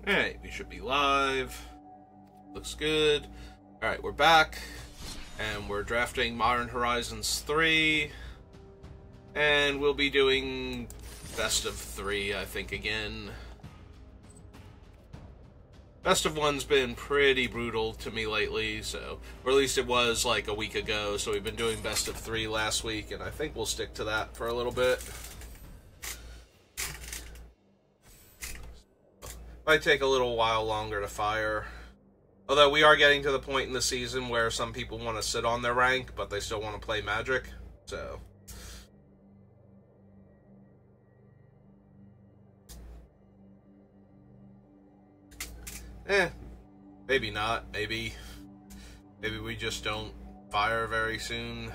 Alright, we should be live. Looks good. Alright, we're back. And we're drafting Modern Horizons 3. And we'll be doing best of 3, I think, again. Best of 1's been pretty brutal to me lately, so... Or at least it was, like, a week ago, so we've been doing best of 3 last week, and I think we'll stick to that for a little bit. Might take a little while longer to fire. Although we are getting to the point in the season where some people want to sit on their rank, but they still want to play Magic, so... Maybe not. Maybe we just don't fire very soon.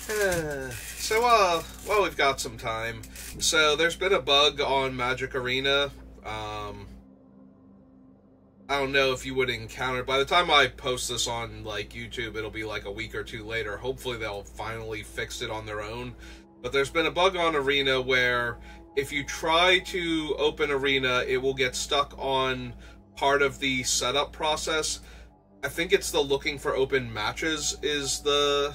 So, well, we've got some time. So, there's been a bug on Magic Arena. I don't know if you would encounter... By the time I post this on, like, YouTube, it'll be like a week or two later. Hopefully they'll finally fix it on their own. But there's been a bug on Arena where if you try to open Arena, it will get stuck on part of the setup process. I think it's the looking for open matches is the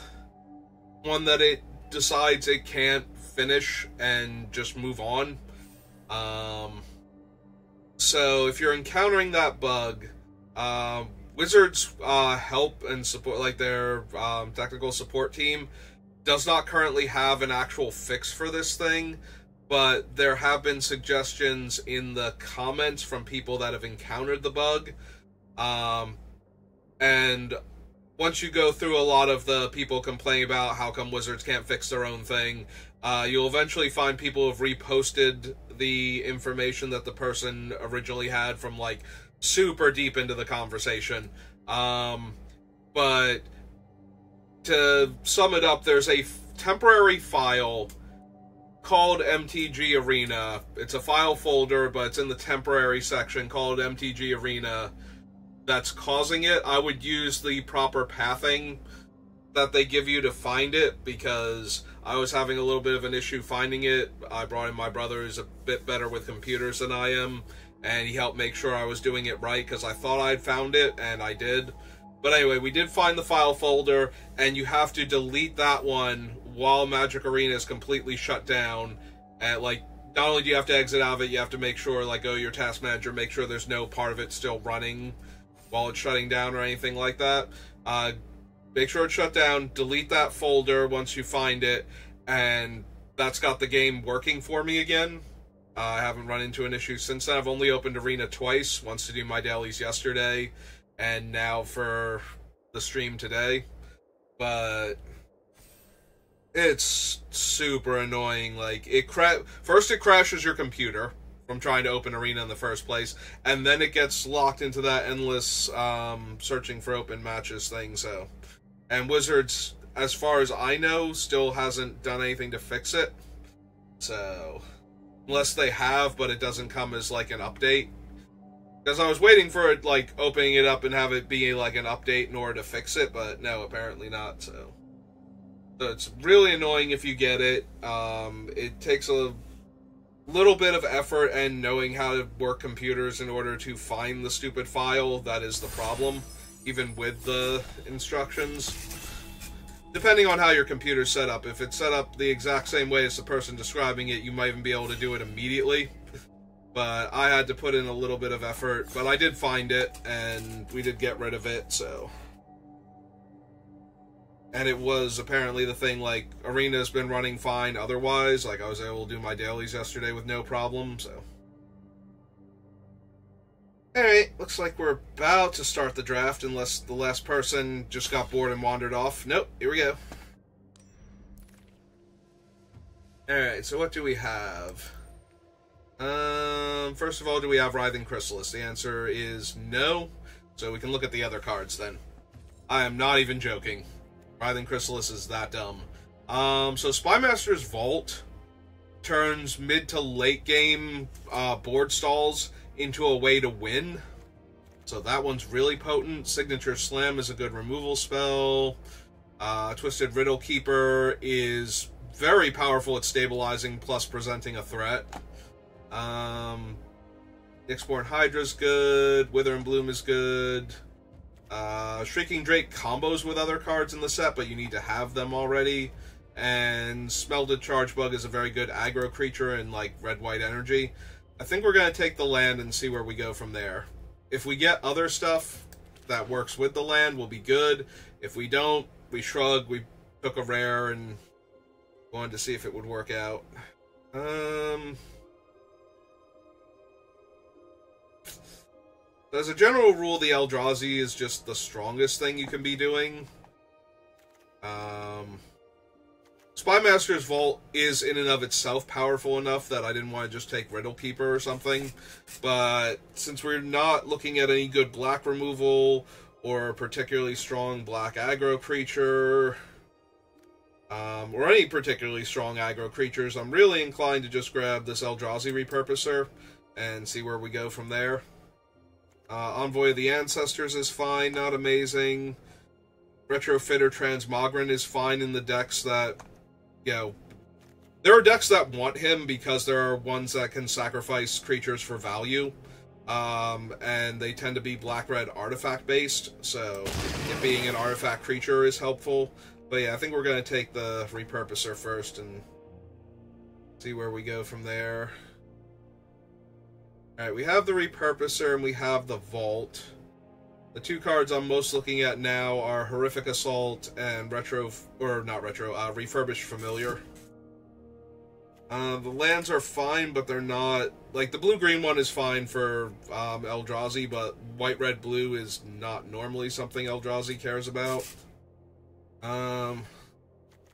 one that it decides it can't finish and just move on. So if you're encountering that bug, Wizards help and support, like their technical support team does not currently have an actual fix for this thing, but there have been suggestions in the comments from people that have encountered the bug. And once you go through a lot of the people complaining about how come Wizards can't fix their own thing, you'll eventually find people who have reposted the information that the person originally had from, like, super deep into the conversation. But to sum it up, there's a temporary file called MTG Arena. It's a file folder, but it's in the temporary section called MTG Arena that's causing it. I would use the proper pathing that they give you to find it, because I was having a little bit of an issue finding it. I brought in my brother, who's a bit better with computers than I am, and he helped make sure I was doing it right, because I thought I'd found it, and I did. But anyway, we did find the file folder, and you have to delete that one while Magic Arena is completely shut down. And, like, not only do you have to exit out of it, you have to make sure, like, go to your task manager, make sure there's no part of it still running while it's shutting down or anything like that. Make sure it's shut down, delete that folder once you find it, and that's got the game working for me again. I haven't run into an issue since then. I've only opened Arena twice, once to do my dailies yesterday, and now for the stream today. But it's super annoying. Like, first it crashes your computer from trying to open Arena in the first place, and then it gets locked into that endless searching for open matches thing, so... And Wizards, as far as I know, still hasn't done anything to fix it. So, unless they have, but it doesn't come as, like, an update. Because I was waiting for it, like, opening it up and have it be, like, an update in order to fix it, but no, apparently not, so... So it's really annoying if you get it. It takes a little bit of effort and knowing how to work computers in order to find the stupid file. That is the problem, even with the instructions. Depending on how your computer's set up. If it's set up the exact same way as the person describing it, you might even be able to do it immediately. But I had to put in a little bit of effort. But I did find it, and we did get rid of it, so... And it was apparently the thing, like, Arena's been running fine otherwise. Like, I was able to do my dailies yesterday with no problem, so... Alright, looks like we're about to start the draft, unless the last person just got bored and wandered off. Nope, here we go. Alright, so what do we have? First of all, do we have Writhing Chrysalis? The answer is no, so we can look at the other cards then. I am not even joking. Writhing Chrysalis is that dumb. So Spymaster's Vault turns mid to late game board stalls into a way to win. So that one's really potent. Signature Slam is a good removal spell. Twisted Riddle Keeper is very powerful at stabilizing plus presenting a threat. Nyxborn Hydra's good. Wither and Bloom is good. Shrieking Drake combos with other cards in the set, but you need to have them already. And Smelted Chargebug is a very good aggro creature in, like, red-white energy. I think we're going to take the land and see where we go from there. If we get other stuff that works with the land, we'll be good. If we don't, we shrug, we took a rare, and wanted to see if it would work out. As a general rule, the Eldrazi is just the strongest thing you can be doing. Spymaster's Vault is in and of itself powerful enough that I didn't want to just take Riddle Keeper or something. But since we're not looking at any good black removal or a particularly strong black aggro creature, or any particularly strong aggro creatures, I'm really inclined to just grab this Eldrazi Repurposer and see where we go from there. Envoy of the Ancestors is fine, not amazing. Retrofitter Transmogrant is fine in the decks that, you know, there are decks that want him because there are ones that can sacrifice creatures for value. And they tend to be black-red artifact-based, so it being an artifact creature is helpful. But yeah, I think we're going to take the Repurposer first and see where we go from there. Alright, we have the Repurposer and we have the Vault. The two cards I'm most looking at now are Horrific Assault and Refurbished Familiar. The lands are fine, but they're not... Like, the blue-green one is fine for Eldrazi, but white-red-blue is not normally something Eldrazi cares about.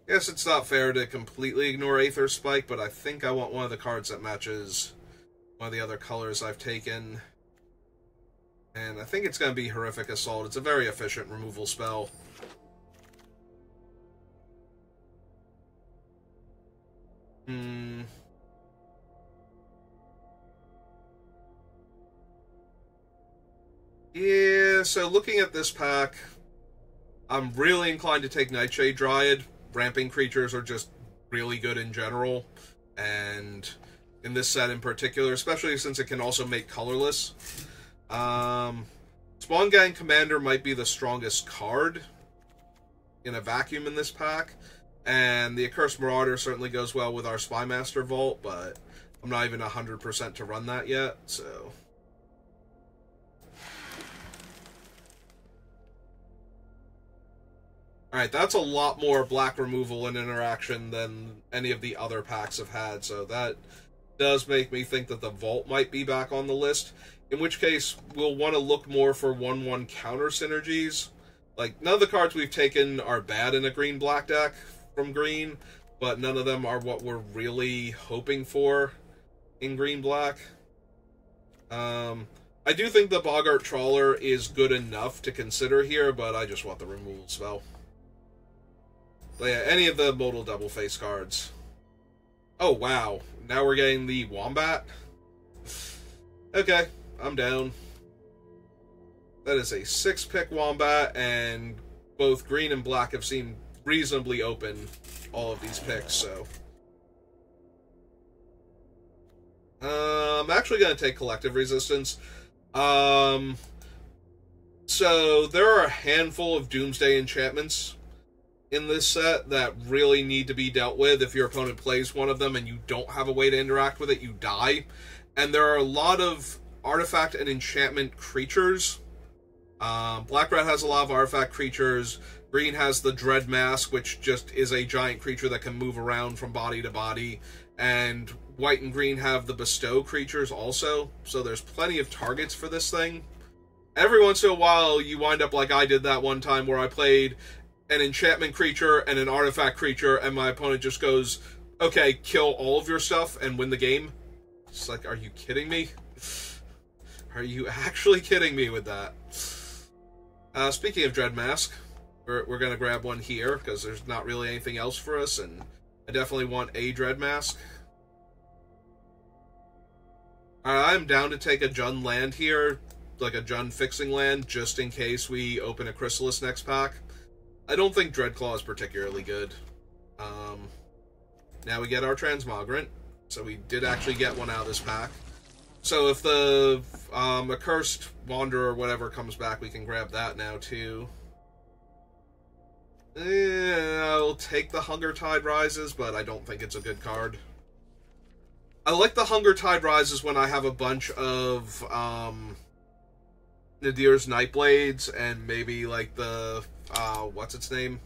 Guess it's not fair to completely ignore Aether Spike, but I think I want one of the cards that matches one of the other colors I've taken. And I think it's going to be Horrific Assault. It's a very efficient removal spell. Yeah, so looking at this pack, I'm really inclined to take Nightshade Dryad. Ramping creatures are just really good in general, and in this set in particular, especially since it can also make colorless. Spawn Gang Commander might be the strongest card in a vacuum in this pack, and the Accursed Marauder certainly goes well with our Spymaster Vault, but I'm not even 100% to run that yet, so... Alright, that's a lot more black removal and interaction than any of the other packs have had, so that does make me think that the Vault might be back on the list, in which case we'll want to look more for 1/1 counter synergies. Like, none of the cards we've taken are bad in a green-black deck from green, but none of them are what we're really hoping for in green-black. I do think the Boggart Trawler is good enough to consider here, but I just want the removal spell. But yeah, any of the modal double-face cards. Oh, wow. Now we're getting the Wombat? Okay, I'm down. That is a 6-pick Wombat, and both green and black have seemed reasonably open all of these picks, so... I'm actually going to take Collective Resistance. So, there are a handful of Doomsday enchantments in this set that really need to be dealt with. If your opponent plays one of them and you don't have a way to interact with it, you die. And there are a lot of artifact and enchantment creatures. Black-red has a lot of artifact creatures. Green has the Dread Mask, which just is a giant creature that can move around from body to body. And white and green have the Bestow creatures also. So there's plenty of targets for this thing. Every once in a while, you wind up like I did that one time where I played an enchantment creature and an artifact creature, and my opponent just goes, okay, kill all of your stuff and win the game. It's like, are you kidding me? Are you actually kidding me with that? Speaking of Dread Mask, we're going to grab one here, because there's not really anything else for us, and I definitely want a Dread Mask. I'm down to take a Jund land here, like a Jund fixing land, just in case we open a Chrysalis next pack. I don't think Dreadclaw is particularly good. Now we get our Transmogrant, so we did actually get one out of this pack. So if the Accursed Wanderer or whatever comes back, we can grab that now, too. I'll take the Hunger Tide Rises, but I don't think it's a good card. I like the Hunger Tide Rises when I have a bunch of Nadir's Nightblades and maybe like the what's its name?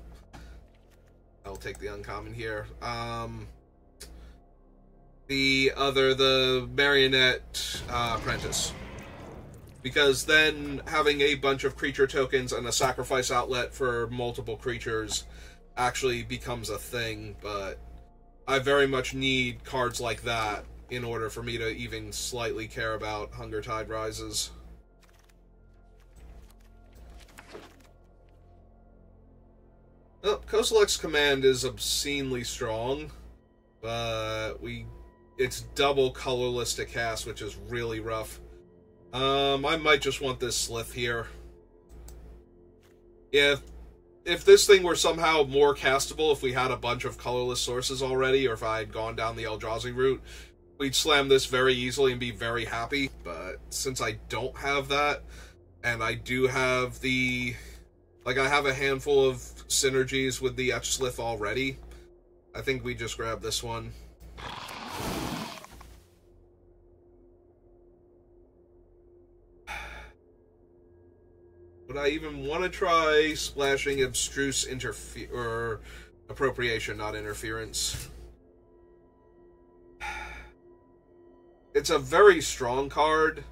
I'll take the uncommon here. The Marionette Apprentice. Because then having a bunch of creature tokens and a sacrifice outlet for multiple creatures actually becomes a thing, but I very much need cards like that in order for me to even slightly care about Hunger Tide Rises. Oh, Coastal X Command is obscenely strong, but it's double colorless to cast, which is really rough. I might just want this Slith here. If this thing were somehow more castable, if we had a bunch of colorless sources already, or if I had gone down the Eldrazi route, we'd slam this very easily and be very happy. But since I don't have that, and I do have I have a handful of synergies with the Etch Slith already, I think we just grab this one. Would I even want to try splashing Abstruse Appropriation, not Interference? It's a very strong card.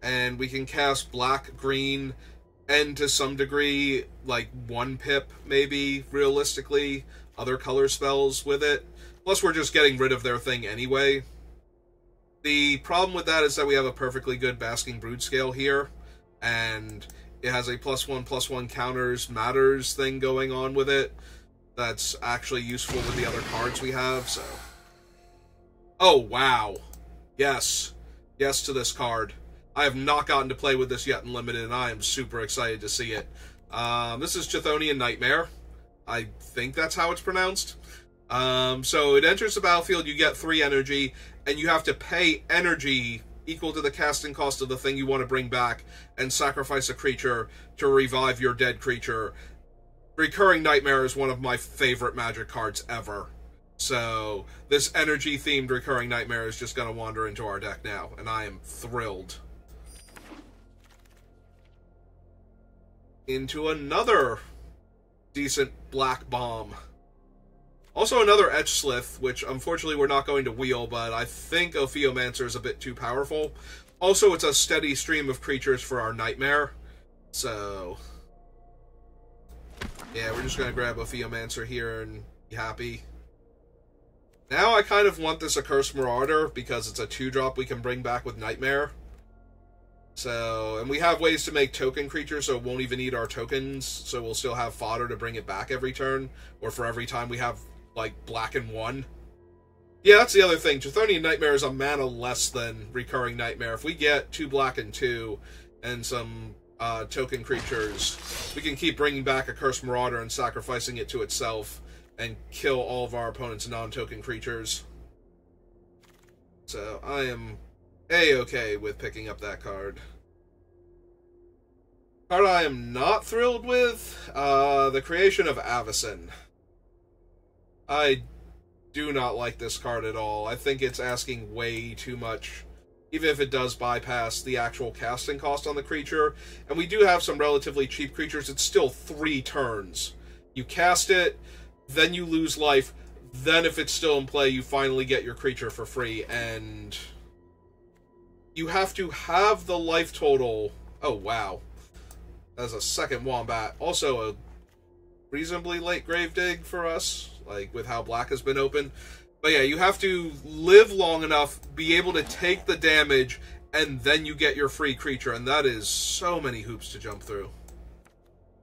And we can cast black, green, and to some degree, like 1 pip, maybe, realistically, other color spells with it. Plus, we're just getting rid of their thing anyway. The problem with that is that we have a perfectly good Basking Brood scale here, and it has a +1/+1 counters matters thing going on with it that's actually useful with the other cards we have, so... Oh, wow. Yes. Yes to this card. I have not gotten to play with this yet in Limited, and I am super excited to see it. This is Chthonian Nightmare. I think that's how it's pronounced. So it enters the battlefield, you get 3 energy, and you have to pay energy equal to the casting cost of the thing you want to bring back, and sacrifice a creature to revive your dead creature. Recurring Nightmare is one of my favorite Magic cards ever. So, this energy-themed Recurring Nightmare is just going to wander into our deck now, and I am thrilled. Into another decent black bomb. Also another Etch Slith, which unfortunately we're not going to wheel, but I think Ophiomancer is a bit too powerful. Also, it's a steady stream of creatures for our Nightmare, so... yeah, we're just going to grab Ophiomancer here and be happy. Now I kind of want this Accursed Marauder, because it's a 2-drop we can bring back with Nightmare. So, and we have ways to make token creatures, so it won't even eat our tokens, so we'll still have fodder to bring it back every turn, or for every time we have, like, black and 1. Yeah, that's the other thing. Chthonian Nightmare is a mana less than Recurring Nightmare. If we get 2 black and 2, and some token creatures, we can keep bringing back Accursed Marauder and sacrificing it to itself, and kill all of our opponent's non-token creatures. So, I am A-okay with picking up that card. Card I am not thrilled with, the creation of Avacyn. I do not like this card at all. I think it's asking way too much, even if it does bypass the actual casting cost on the creature. And we do have some relatively cheap creatures. It's still 3 turns. You cast it, then you lose life, then if it's still in play, you finally get your creature for free, and you have to have the life total. Oh, wow. That's a second Wombat. Also a reasonably late Gravedigg for us, like, with how black has been open. But yeah, you have to live long enough, be able to take the damage, and then you get your free creature, and that is so many hoops to jump through.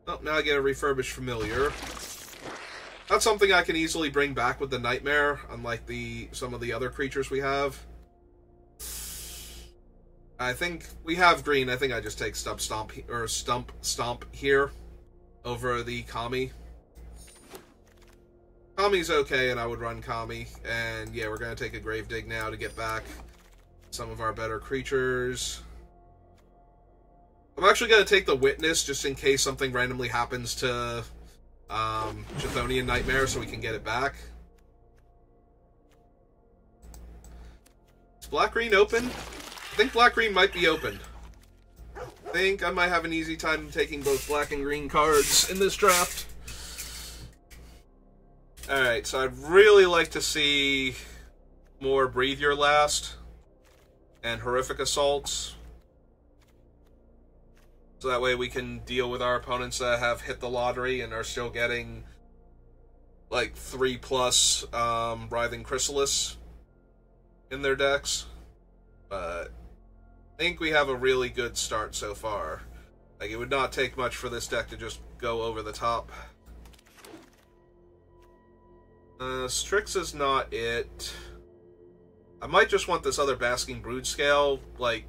Oh, now I get a Refurbished Familiar. That's something I can easily bring back with the Nightmare, unlike some of the other creatures we have. I think we have green. I think I just take Stump Stomp here over the Kami. Kami's okay, and I would run Kami. And yeah, we're going to take a Grave Dig now to get back some of our better creatures. I'm actually going to take the Witness just in case something randomly happens to Chthonian Nightmare so we can get it back. Is Black-Green open? I think Black-Green might be open. I think I might have an easy time taking both black and green cards in this draft. Alright, so I'd really like to see more Breathe Your Last and Horrific Assaults. So that way we can deal with our opponents that have hit the lottery and are still getting like 3+ Writhing Chrysalis in their decks. But I think we have a really good start so far. Like, it would not take much for this deck to just go over the top. Strix is not it. I might just want this other Basking Brood Scale. Like,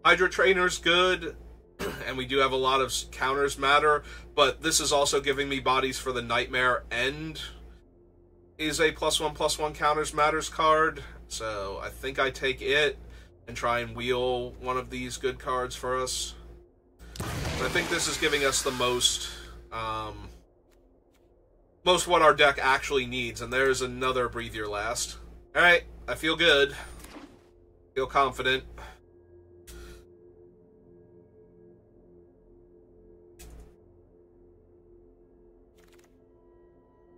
Hydra Trainer's good, and we do have a lot of counters matter, but this is also giving me bodies for the Nightmare and is a +1/+1 counters matters card. So I think I take it and try and wheel one of these good cards for us. And I think this is giving us the most what our deck actually needs, and there's another Breathe Your Last. Alright, I feel good. Feel confident.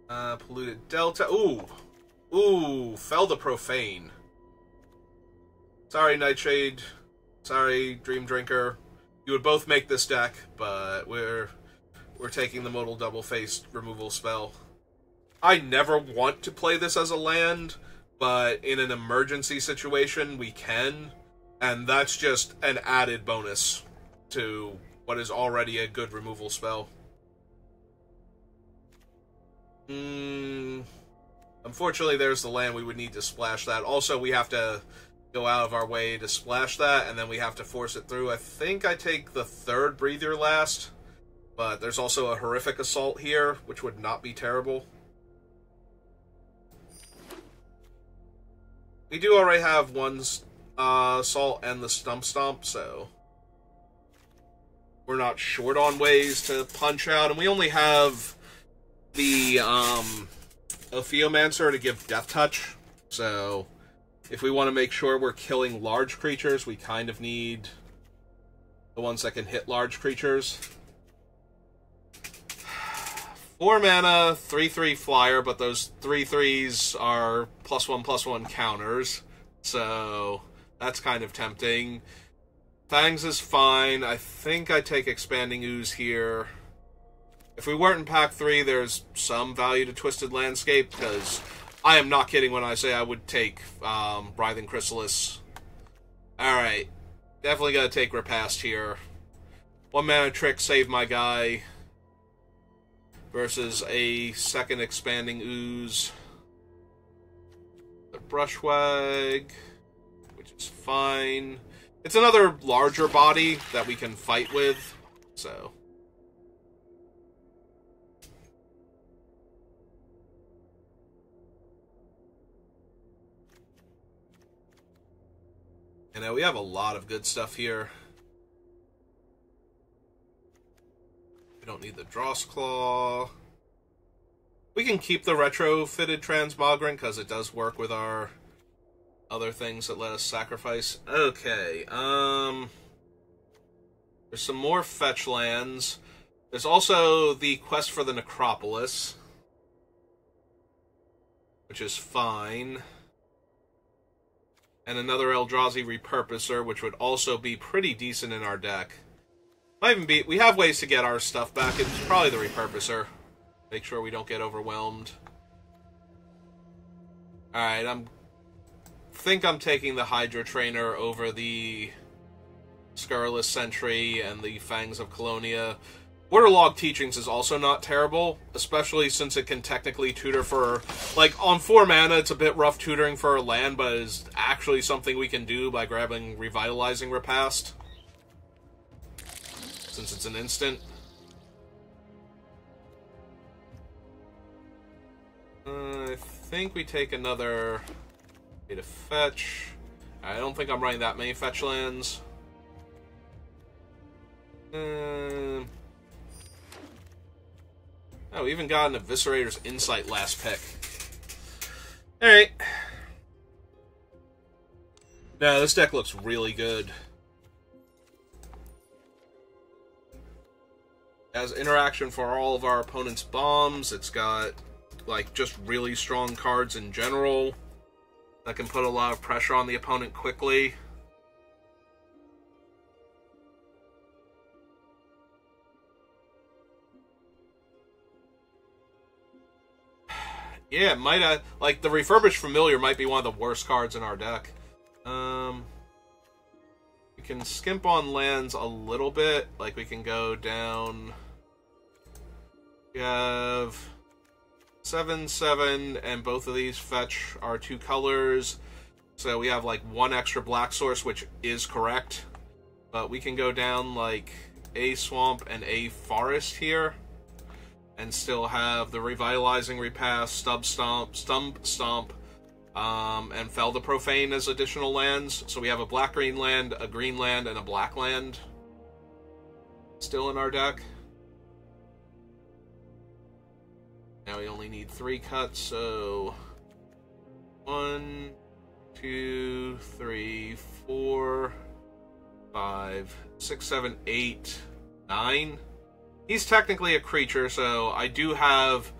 Polluted Delta. Ooh, Fell the Profane. Sorry, Nightshade. Sorry, Dream Drinker. You would both make this deck, but we're taking the modal double-faced removal spell. I never want to play this as a land, but in an emergency situation, we can, and that's just an added bonus to what is already a good removal spell. Unfortunately, there's the land. We would need to splash that. Also, we have to go out of our way to splash that, and then we have to force it through. I think I take the third Breathe Your Last, but there's also a Horrific Assault here, which would not be terrible. We do already have one Assault and the Stump Stomp, so we're not short on ways to punch out, and we only have the Ophiomancer to give Death Touch, so if we want to make sure we're killing large creatures, we kind of need the ones that can hit large creatures. 4 mana, 3/3 flyer, but those 3/3s are +1/+1 counters, so that's kind of tempting. Fangs is fine. I think I take Expanding Ooze here. If we weren't in pack 3, there's some value to Twisted Landscape, because I am not kidding when I say I would take Writhing Chrysalis. Alright, definitely gotta take Repast here. 1 mana Trick, save my guy, versus a second Expanding Ooze. The Brushwag, which is fine. It's another larger body that we can fight with, so you know, we have a lot of good stuff here. We don't need the Dross Claw. We can keep the retrofitted Transmogrant because it does work with our other things that let us sacrifice. Okay, there's some more fetch lands. There's also the Quest for the Necropolis, which is fine. And another Eldrazi Repurposer, which would also be pretty decent in our deck. Might even be... We have ways to get our stuff back. It's probably the Repurposer. Make sure we don't get overwhelmed. Alright, think I'm taking the Hydra Trainer over the Scurrilous Sentry and the Fangs of Colonia. Waterlogged Teachings is also not terrible, especially since it can technically tutor for... Like, on 4 mana, it's a bit rough tutoring for a land, but it is actually something we can do by grabbing Revitalizing Repast, since it's an instant. think we take another way to fetch. I don't think I'm running that many fetch lands. Oh, we even got an Eviscerator's Insight last pick. Alright. Now, this deck looks really good. It has interaction for all of our opponent's bombs. It's got, like, just really strong cards in general that can put a lot of pressure on the opponent quickly. Yeah, it might, like, the Refurbished Familiar might be one of the worst cards in our deck. We can skimp on lands a little bit. Like, we can go down... We have 7/7, and both of these fetch our 2 colors. So we have, like, 1 extra black source, which is correct. But we can go down, like, a swamp and a forest here. And still have the Revitalizing Repass, Stump Stomp, and Fell the Profane as additional lands. So we have a black-green land, a green land, and a black land still in our deck. Now we only need 3 cuts, so 1, 2, 3, 4, 5, 6, 7, 8, 9. He's technically a creature, so I do have,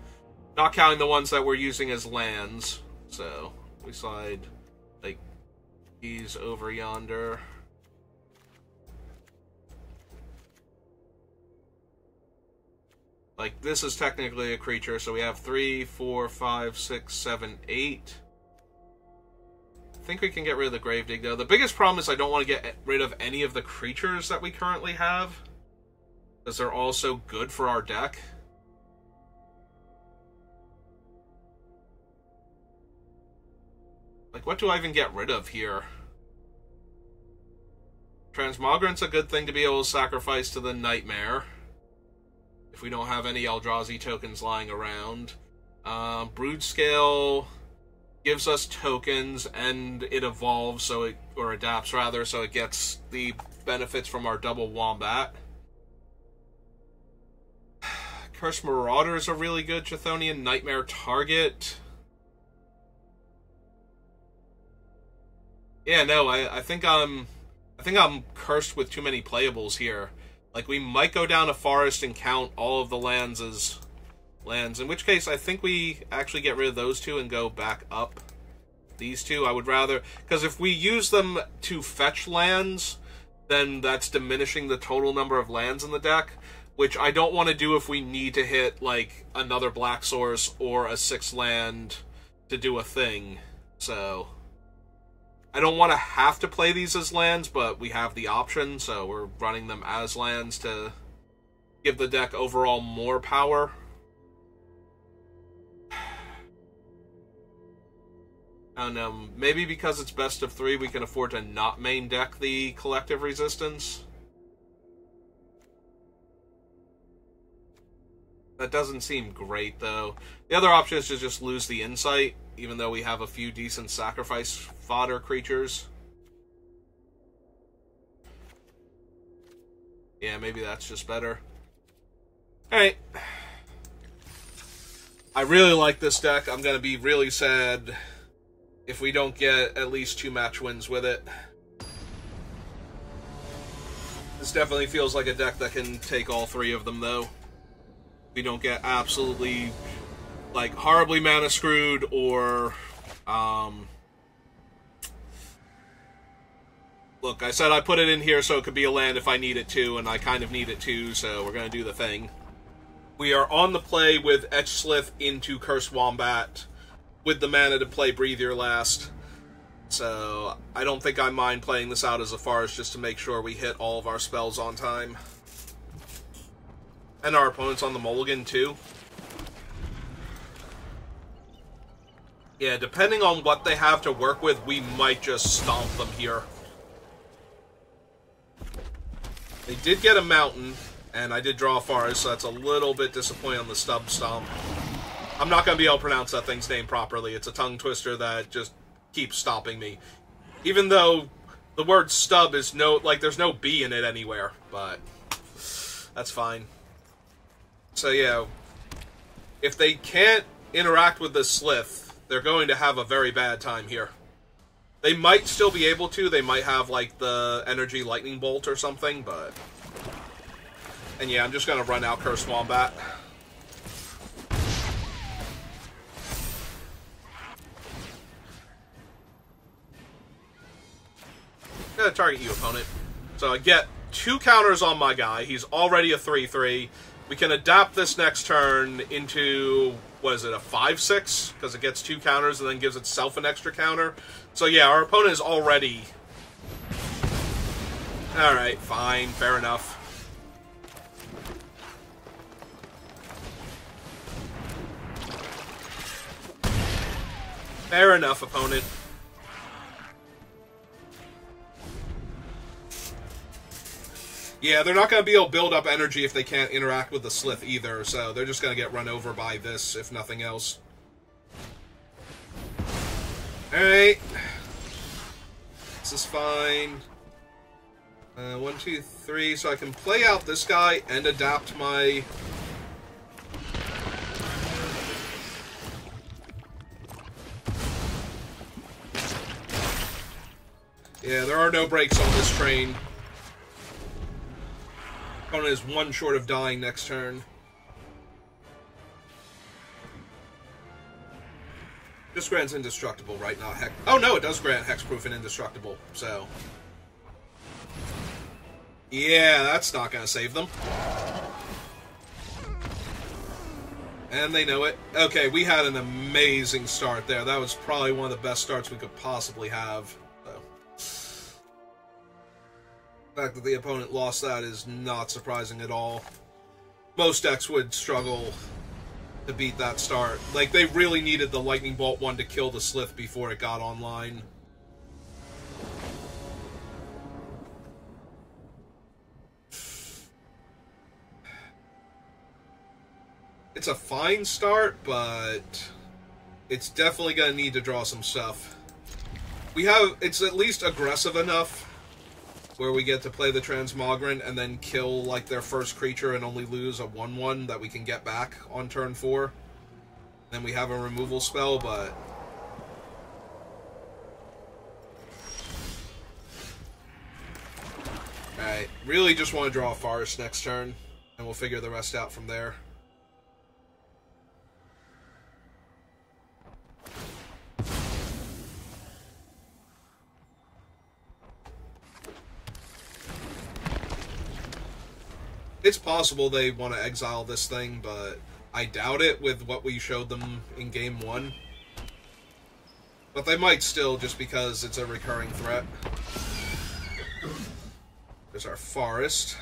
not counting the ones that we're using as lands, so we slide, like, these over yonder. Like, this is technically a creature, so we have 3, 4, 5, 6, 7, 8. I think we can get rid of the Gravedigger, though. The biggest problem is I don't want to get rid of any of the creatures that we currently have, because they're all so good for our deck. Like, what do I even get rid of here? Transmogrant's a good thing to be able to sacrifice to the Nightmare, if we don't have any Eldrazi tokens lying around. Broodscale gives us tokens, and it evolves, so it, or adapts rather, so it gets the benefits from our double Wombat. Cursed Marauder is a really good Chthonian Nightmare target. Yeah, no, I think I'm cursed with too many playables here. Like, we might go down a forest and count all of the lands as lands, in which case I think we actually get rid of those 2 and go back up these 2. I would rather, because if we use them to fetch lands, then that's diminishing the total number of lands in the deck, which I don't want to do if we need to hit, like, another black source or a 6 land to do a thing. So I don't want to have to play these as lands, but we have the option, so we're running them as lands to give the deck overall more power. I don't know, maybe because it's best of 3, we can afford to not main deck the Collective Resistance. That doesn't seem great, though. The other option is to just lose the Insight, even though we have a few decent sacrifice fodder creatures. Yeah, maybe that's just better. Alright. I really like this deck. I'm going to be really sad if we don't get at least 2 match wins with it. This definitely feels like a deck that can take all 3 of them, though. We don't get absolutely, like, horribly mana screwed, or, look, I said I put it in here so it could be a land if I need it to, and I kind of need it to, so we're going to do the thing. We are on the play with Etchslith into Cursed Wombat, with the mana to play Breathe Your Last. So I don't think I mind playing this out as a forest just to make sure we hit all of our spells on time. And our opponents on the mulligan, too. Yeah, depending on what they have to work with, we might just stomp them here. They did get a mountain, and I did draw a forest, so that's a little bit disappointing on the stub stomp. I'm not going to be able to pronounce that thing's name properly. It's a tongue twister that just keeps stopping me. Even though the word stub is there's no B in it anywhere, but that's fine. So yeah, if they can't interact with the Slith, they're going to have a very bad time here. They might still be able to. They might have, like, the energy lightning bolt or something, but... And yeah, I'm just going to run out Cursed Wombat. I'm going to target you, opponent. So I get 2 counters on my guy. He's already a 3-3. We can adapt this next turn into, what is it, a 5-6? Because it gets 2 counters and then gives itself an extra counter. So yeah, our opponent is already... Alright, fine, fair enough. Fair enough, opponent. Yeah, they're not going to be able to build up energy if they can't interact with the Slith either, so they're just going to get run over by this, if nothing else. Alright. This is fine. 1, 2, 3, so I can play out this guy and adapt my... Yeah, there are no brakes on this train. Opponent is 1 short of dying next turn. Just grants indestructible, right? Not hex. Oh no, it does grant hexproof and indestructible, so... Yeah, that's not gonna save them. And they know it. Okay, we had an amazing start there. That was probably one of the best starts we could possibly have. The fact that the opponent lost that is not surprising at all. Most decks would struggle to beat that start. Like, they really needed the Lightning Bolt one to kill the Slith before it got online. It's a fine start, but it's definitely going to need to draw some stuff. It's at least aggressive enough where we get to play the Transmogrant and then kill, like, their first creature and only lose a 1/1 that we can get back on turn 4. Then we have a removal spell, but... Alright, really just want to draw a Forest next turn, and we'll figure the rest out from there. It's possible they want to exile this thing, but I doubt it with what we showed them in Game 1. But they might still, just because it's a recurring threat. There's our Forest.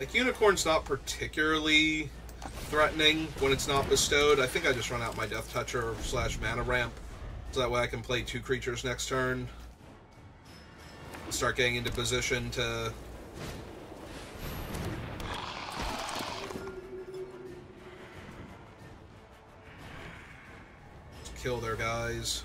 Like, Unicorn's not particularly threatening when it's not bestowed. I think I just run out my Death Toucher / Mana Ramp, so that way I can play 2 creatures next turn. Start getting into position to... kill their guys.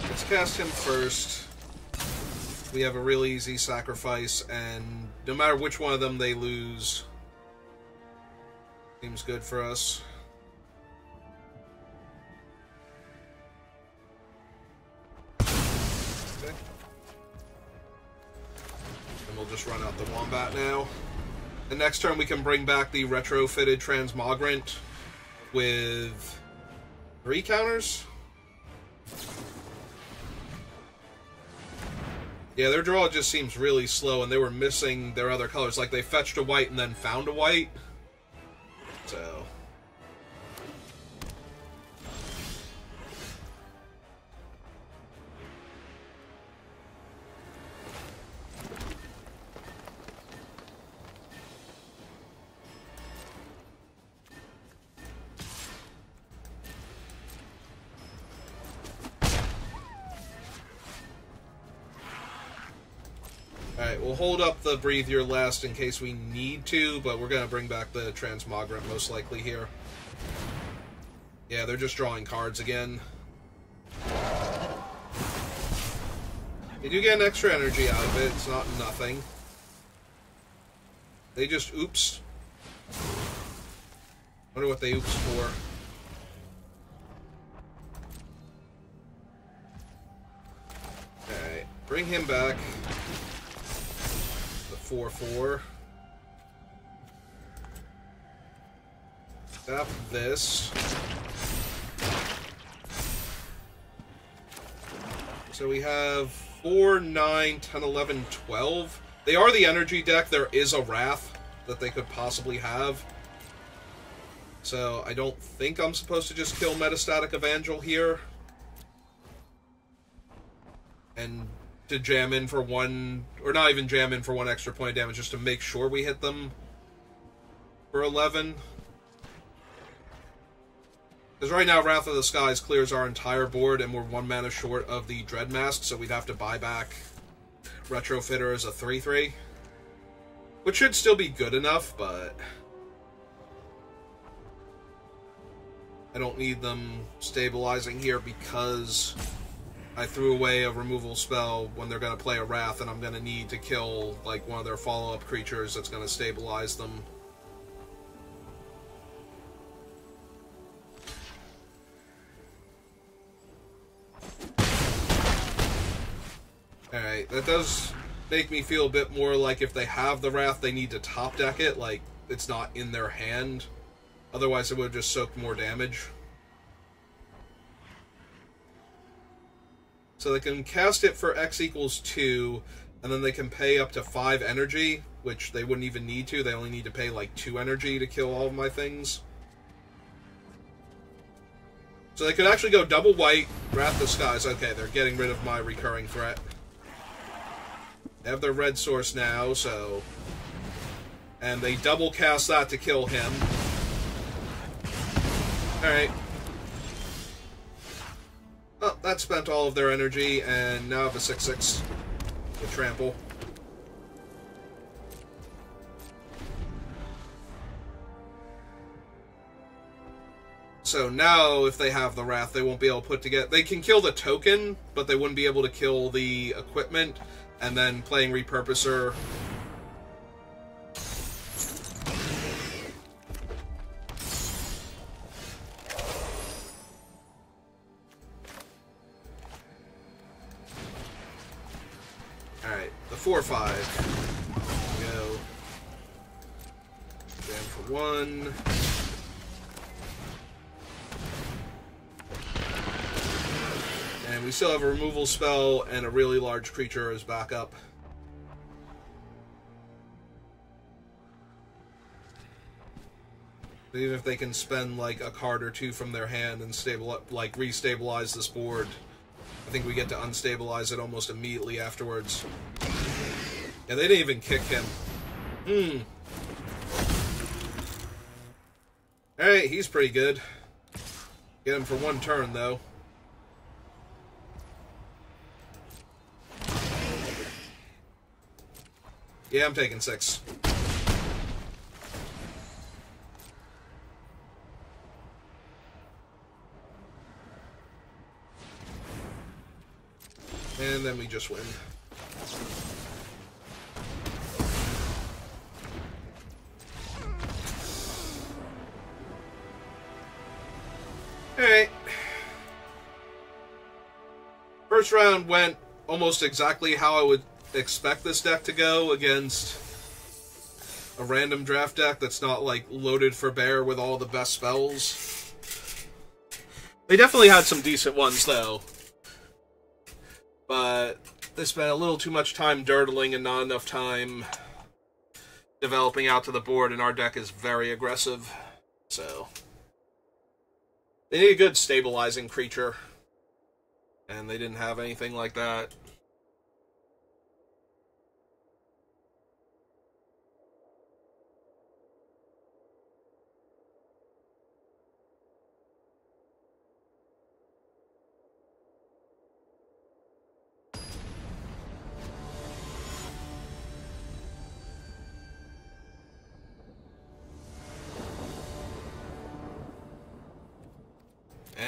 Let's cast him first. We have a really easy sacrifice, and no matter which one of them they lose, seems good for us. Okay. And we'll just run out the Wombat now. The next turn we can bring back the retrofitted Transmogrant with 3 counters. Yeah, their draw just seems really slow, and they were missing their other colors. Like, they fetched a white and then found a white. So... Alright, we'll hold up the Breathe Your Last in case we need to, but we're going to bring back the Transmogrant most likely here. Yeah, they're just drawing cards again. They do get an extra energy out of it, it's not nothing. They just oops. Wonder what they oops for. Alright, bring him back. 4/4. Tap this. So we have 4, 9, 10, 11, 12. They are the energy deck. There is a Wrath that they could possibly have. So I don't think I'm supposed to just kill Metastatic Evangel here. And to jam in for one, or not even jam in for one extra point of damage, just to make sure we hit them for 11. Because right now, Wrath of the Skies clears our entire board, and we're 1 mana short of the Dread Mask, so we'd have to buy back Retrofitter as a 3/3. Which should still be good enough, but I don't need them stabilizing here because I threw away a removal spell when they're going to play a Wrath, and I'm going to need to kill, like, one of their follow-up creatures that's going to stabilize them. Alright, that does make me feel a bit more like if they have the Wrath, they need to top deck it, like, it's not in their hand. Otherwise, it would have just soaked more damage. So they can cast it for X equals 2, and then they can pay up to 5 energy, which they wouldn't even need to. They only need to pay like 2 energy to kill all of my things. So they could actually go double white, Wrath the Skies. Okay, they're getting rid of my recurring threat. They have their red source now, so... And they double cast that to kill him. Alright. Oh, that spent all of their energy, and now I have a 6/6 with Trample. So now, if they have the Wrath, they won't be able to put together... They can kill the token, but they wouldn't be able to kill the equipment, and then playing Repurposer... Alright, the 4/5. Go. Jam for 1. And we still have a removal spell and a really large creature as backup. Even if they can spend like a card or two from their hand and restabilize this board, I think we get to unstabilize it almost immediately afterwards. Yeah, they didn't even kick him. Alright, he's pretty good. Get him for 1 turn, though. Yeah, I'm taking 6. And then we just win. Alright. First round went almost exactly how I would expect this deck to go against a random draft deck that's not, like, loaded for bear with all the best spells. They definitely had some decent ones, though. But They spent a little too much time dirtling and not enough time developing out to the board, and our deck is very aggressive. So they need a good stabilizing creature, and they didn't have anything like that.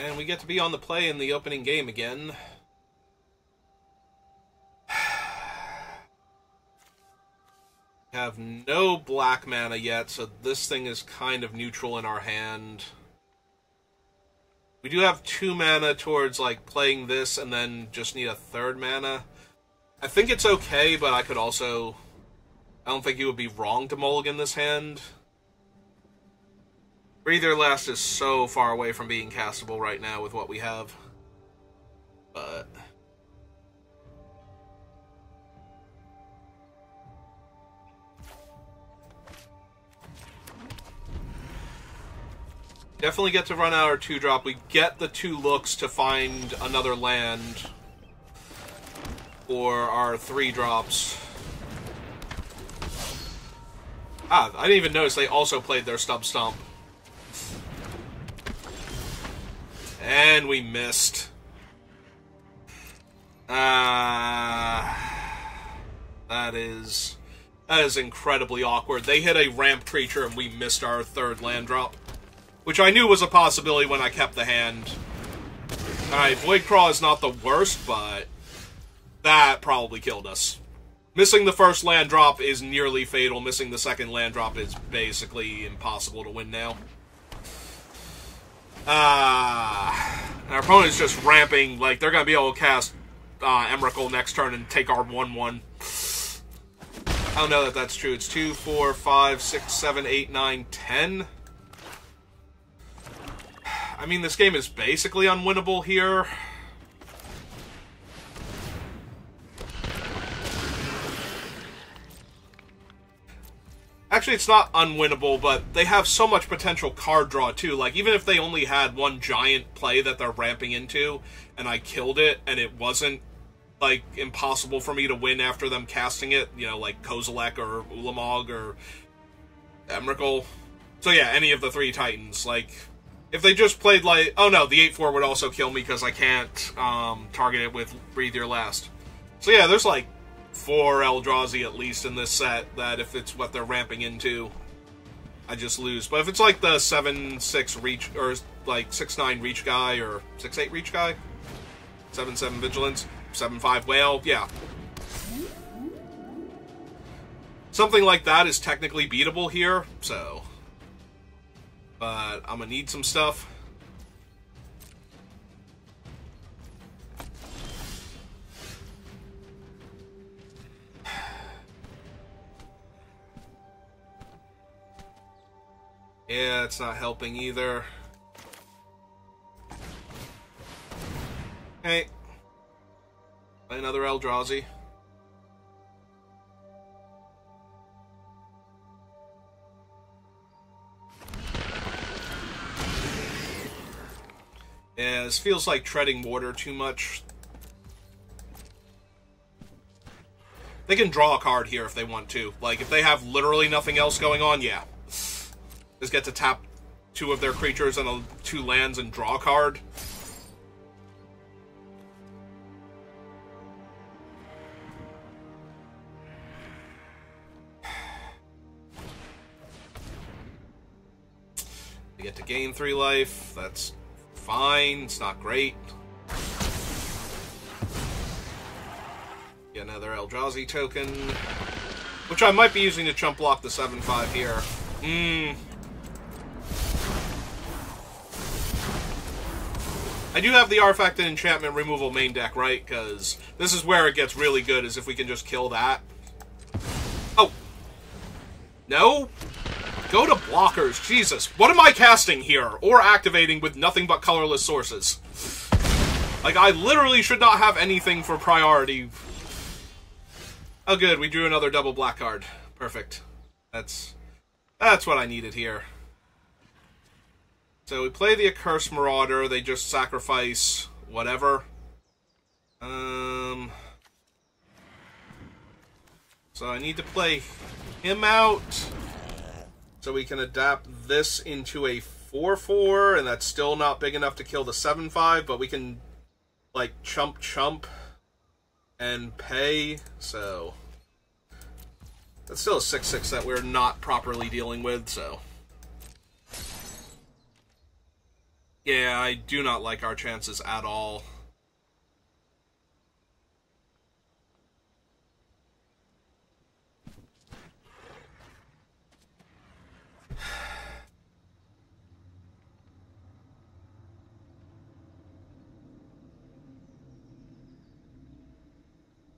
And we get to be on the play in the opening game again. Have no black mana yet, so this thing is kind of neutral in our hand. We do have 2 mana towards, like, playing this and then just need a 3rd mana. I think it's okay, but I could also... I don't think it would be wrong to mulligan this hand. Breather Last is so far away from being castable right now with what we have. But... definitely get to run out our 2-drop. We get the 2 looks to find another land for our 3-drops. Ah, I didn't even notice they also played their Stub Stomp. And we missed. That is incredibly awkward. They hit a ramp creature and we missed our 3rd land drop, which I knew was a possibility when I kept the hand. Alright, Voidcraw is not the worst, but that probably killed us. Missing the first land drop is nearly fatal. Missing the second land drop is basically impossible to win now. And our opponent's just ramping, like, they're gonna be able to cast Emrakul next turn and take our 1/1. I don't know that that's true. It's 2, 4, 5, 6, 7, 8, 9, 10. I mean, this game is basically unwinnable here. Actually, it's not unwinnable, but they have so much potential card draw, too. Like, even if they only had one giant play that they're ramping into, and I killed it, and it wasn't, like, impossible for me to win after them casting it, you know, like Kozilek or Ulamog or Emrakul. So yeah, any of the 3 Titans. Like, if they just played, like... oh no, the 8/4 would also kill me because I can't target it with Breathe Your Last. So yeah, there's, like, 4 Eldrazi at least in this set that if it's what they're ramping into, I just lose. But if it's like the 7/6 reach, or like 6/9 reach guy, or 6/8 reach guy, 7/7 vigilance, 7/5 whale, yeah. Something like that is technically beatable here, so. But I'm gonna need some stuff. Yeah, it's not helping either. Hey. Play another Eldrazi. Yeah, this feels like treading water too much. They can draw a card here if they want to. Like, if they have literally nothing else going on, yeah. Just get to tap 2 of their creatures and 2 lands and draw a card. They get to gain 3 life. That's fine. It's not great. Get another Eldrazi token, which I might be using to chump block the 7/5 here. I do have the Artifact and Enchantment removal main deck, right? Because this is where it gets really good, is if we can just kill that. Oh. No? Go to blockers. Jesus. What am I casting here? Or activating with nothing but colorless sources? Like, I literally should not have anything for priority. Oh, good. We drew another double black card. Perfect. That's what I needed here. So we play the Accursed Marauder. They just sacrifice whatever. So I need to play him out so we can adapt this into a 4/4, and that's still not big enough to kill the 7/5, but we can, like, chump and pay, so that's still a 6/6 that we're not properly dealing with, so yeah, I do not like our chances at all.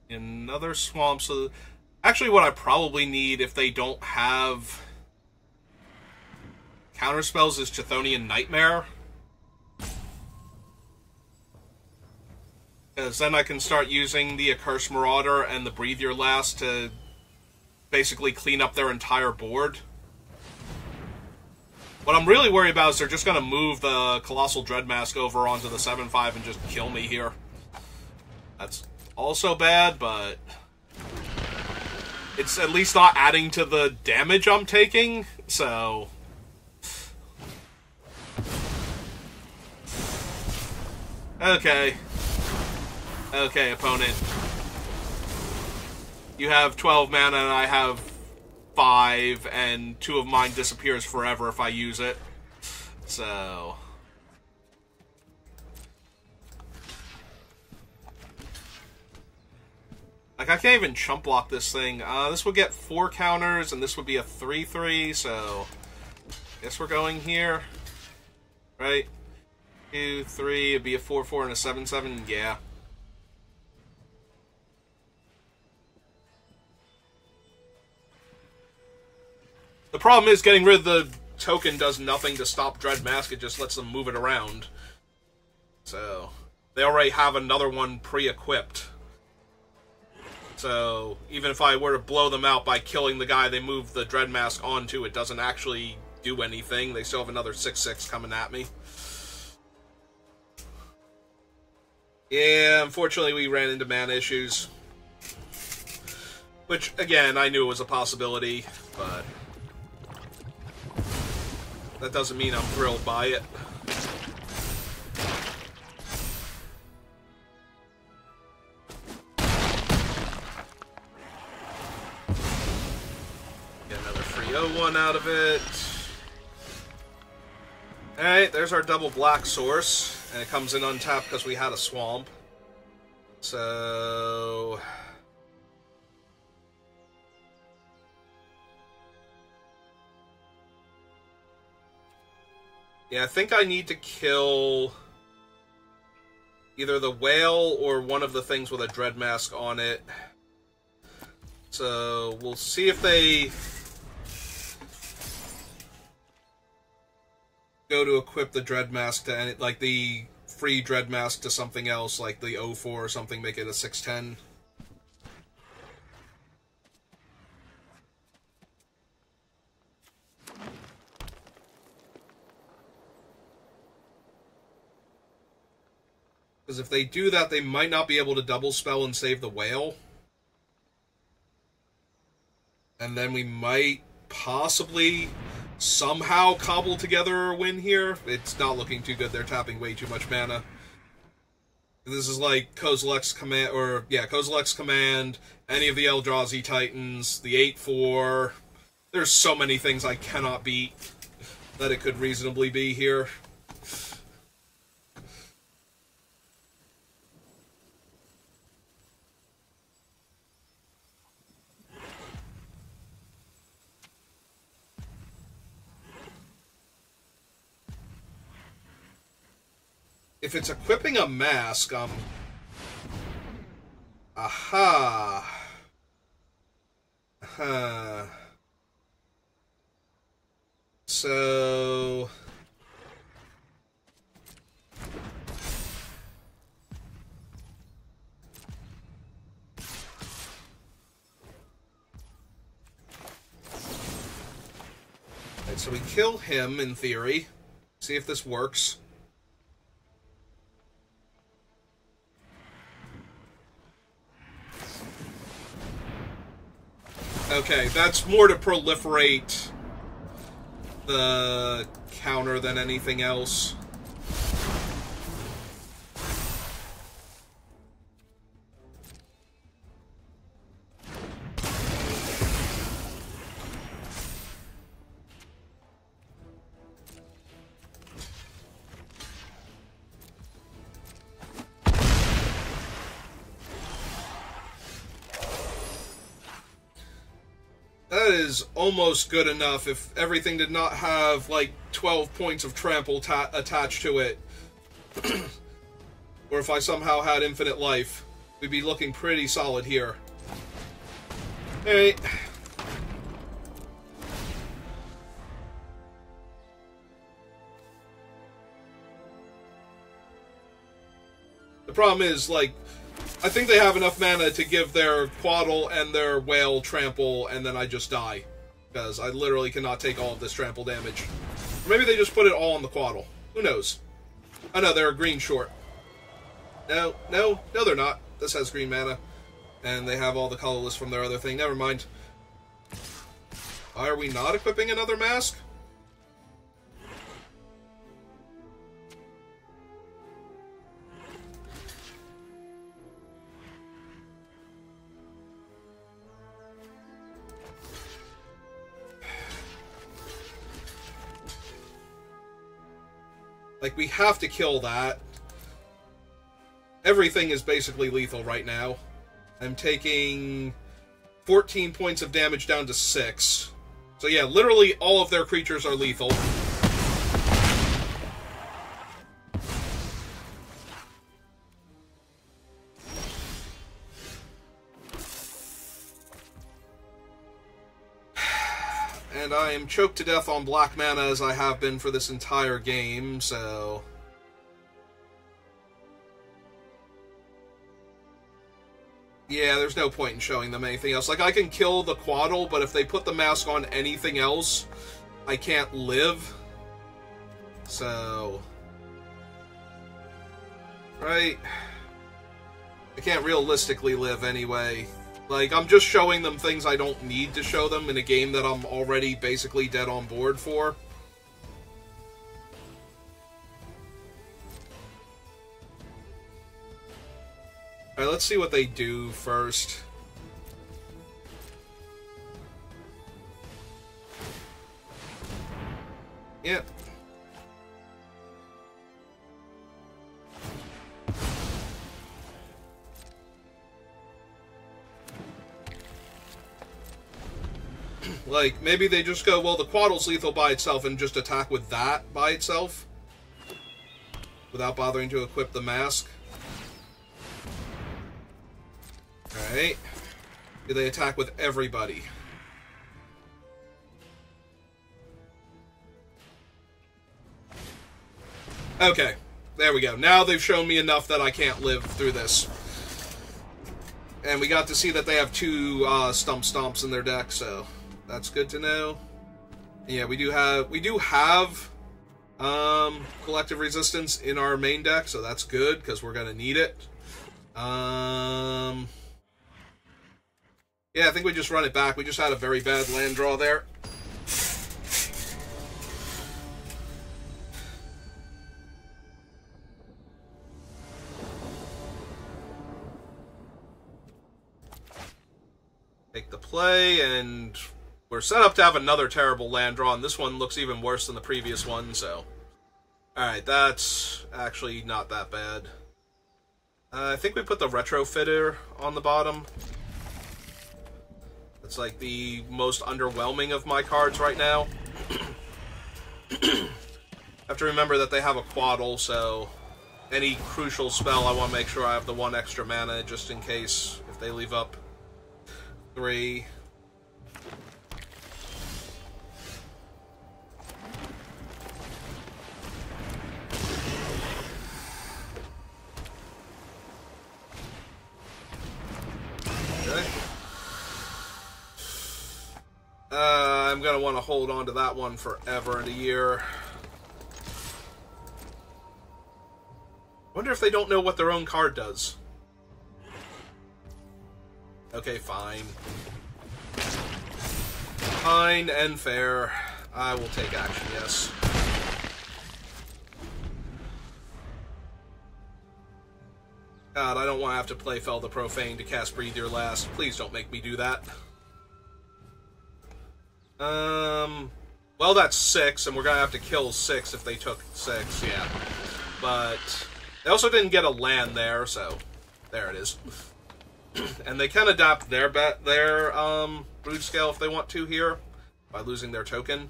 Another swamp, so actually what I probably need if they don't have counterspells is Chthonian Nightmare. Because then I can start using the Accursed Marauder and the Breathe Your Last to basically clean up their entire board. What I'm really worried about is they're just going to move the Colossal Dreadmask over onto the 7/5 and just kill me here. That's also bad, but it's at least not adding to the damage I'm taking, so okay. Okay, opponent. You have 12 mana and I have 5, and 2 of mine disappears forever if I use it. So like, I can't even chump block this thing. This would get 4 counters, and this would be a 3/3, so I guess we're going here. Right? 2, 3, it'd be a 4/4 and a 7/7, yeah. The problem is getting rid of the token does nothing to stop Dreadmask, it just lets them move it around. So they already have another one pre-equipped. So even if I were to blow them out by killing the guy they move the Dreadmask onto, it doesn't actually do anything. They still have another 6/6 coming at me. Yeah, unfortunately we ran into mana issues. Which, again, I knew it was a possibility, but that doesn't mean I'm thrilled by it. Get another free 0/1 out of it. Alright, there's our double black source, and it comes in untapped because we had a swamp. So yeah, I think I need to kill either the whale or one of the things with a Dreadmask on it. So we'll see if they go to equip the Dreadmask to any, like the free Dreadmask to something else, like the 0/4 or something, make it a 6/10. Because if they do that, they might not be able to double spell and save the whale. And then we might possibly somehow cobble together a win here. It's not looking too good. They're tapping way too much mana. This is like Kozilek's Command, or yeah, Kozilek's Command, any of the Eldrazi Titans, the 8/4. There's so many things I cannot beat that it could reasonably be here. If it's equipping a mask, aha. So Alright, so we kill him, in theory. See if this works. Okay, that's more to proliferate the counter than anything else. That is almost good enough if everything did not have, like, 12 points of trample attached to it. Or if I somehow had infinite life. We'd be looking pretty solid here. Alright. The problem is, like, I think they have enough mana to give their Quaddle and their Whale trample, and then I just die. Because I literally cannot take all of this trample damage. Or maybe they just put it all on the Quaddle. Who knows? Oh no, they're a green short. No, they're not. This has green mana. And they have all the colorless from their other thing. Never mind. Why are we not equipping another mask? Like, we have to kill that. Everything is basically lethal right now. I'm taking 14 points of damage down to 6. So yeah, literally all of their creatures are lethal. And I am choked to death on black mana as I have been for this entire game, so... yeah, there's no point in showing them anything else. Like, I can kill the Quaddle, but if they put the mask on anything else, I can't live. So... right? I can't realistically live anyway. Like, I'm just showing them things I don't need to show them in a game that I'm already basically dead on board for. Alright, let's see what they do first. Yep. Like, maybe they just go, well, the Quaddle's lethal by itself and just attack with that by itself. Without bothering to equip the mask. Alright. Do they attack with everybody? Okay. There we go. Now they've shown me enough that I can't live through this. And we got to see that they have 2 Stump Stomps in their deck, so that's good to know. Yeah, we do have Collective Resistance in our main deck, so that's good, because we're going to need it. Yeah, I think we just run it back. We just had a very bad land draw there. Take the play, and we're set up to have another terrible land draw, and this one looks even worse than the previous one, so... alright, that's actually not that bad. I think we put the Retrofitter on the bottom. It's like the most underwhelming of my cards right now. Have to remember that they have a Quaddle, so any crucial spell I want to make sure I have the 1 extra mana just in case if they leave up 3. I'm gonna want to hold on to that one forever and a year. Wonder if they don't know what their own card does. Okay, fine. Fine and fair. I will take action, yes. God, I don't want to have to play Fell the Profane to cast Breathe Your Last. Please don't make me do that. Well, that's 6, and we're gonna have to kill 6 if they took 6, yeah. But they also didn't get a land there, so there it is. And they can adapt their brood scale if they want to here by losing their token.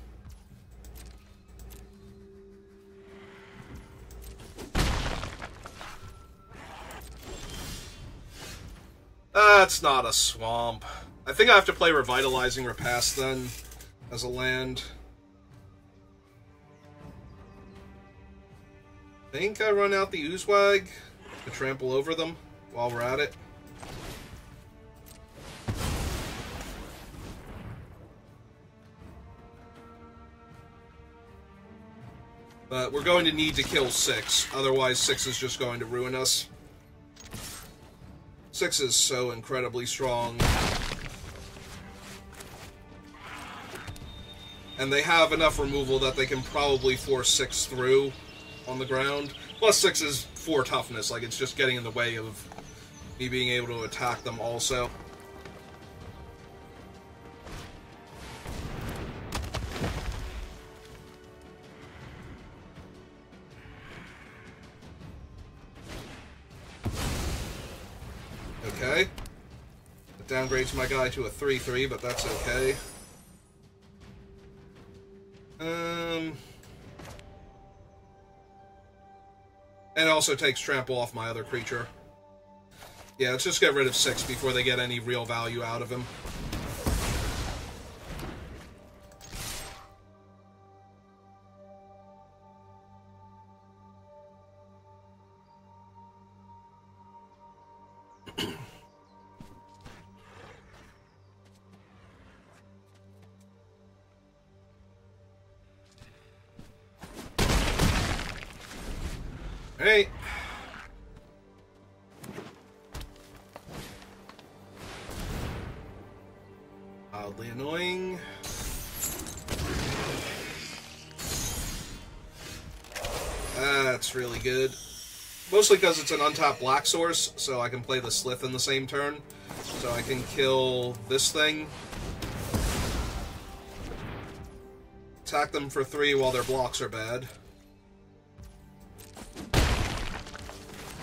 That's not a swamp. I think I have to play Revitalizing Repast then as a land. I think I run out the Oozewag to trample over them while we're at it. But we're going to need to kill 6, otherwise 6 is just going to ruin us. 6 is so incredibly strong. And they have enough removal that they can probably force 6 through on the ground. Plus 6 is 4 toughness, like it's just getting in the way of me being able to attack them also. Okay. It downgrades my guy to a 3/3, but that's okay. And it also takes trample off my other creature. Yeah, let's just get rid of 6 before they get any real value out of him. Hey. Mildly annoying. That's really good. Mostly because it's an untapped black source, so I can play the Slith in the same turn. So I can kill this thing. Attack them for 3 while their blocks are bad.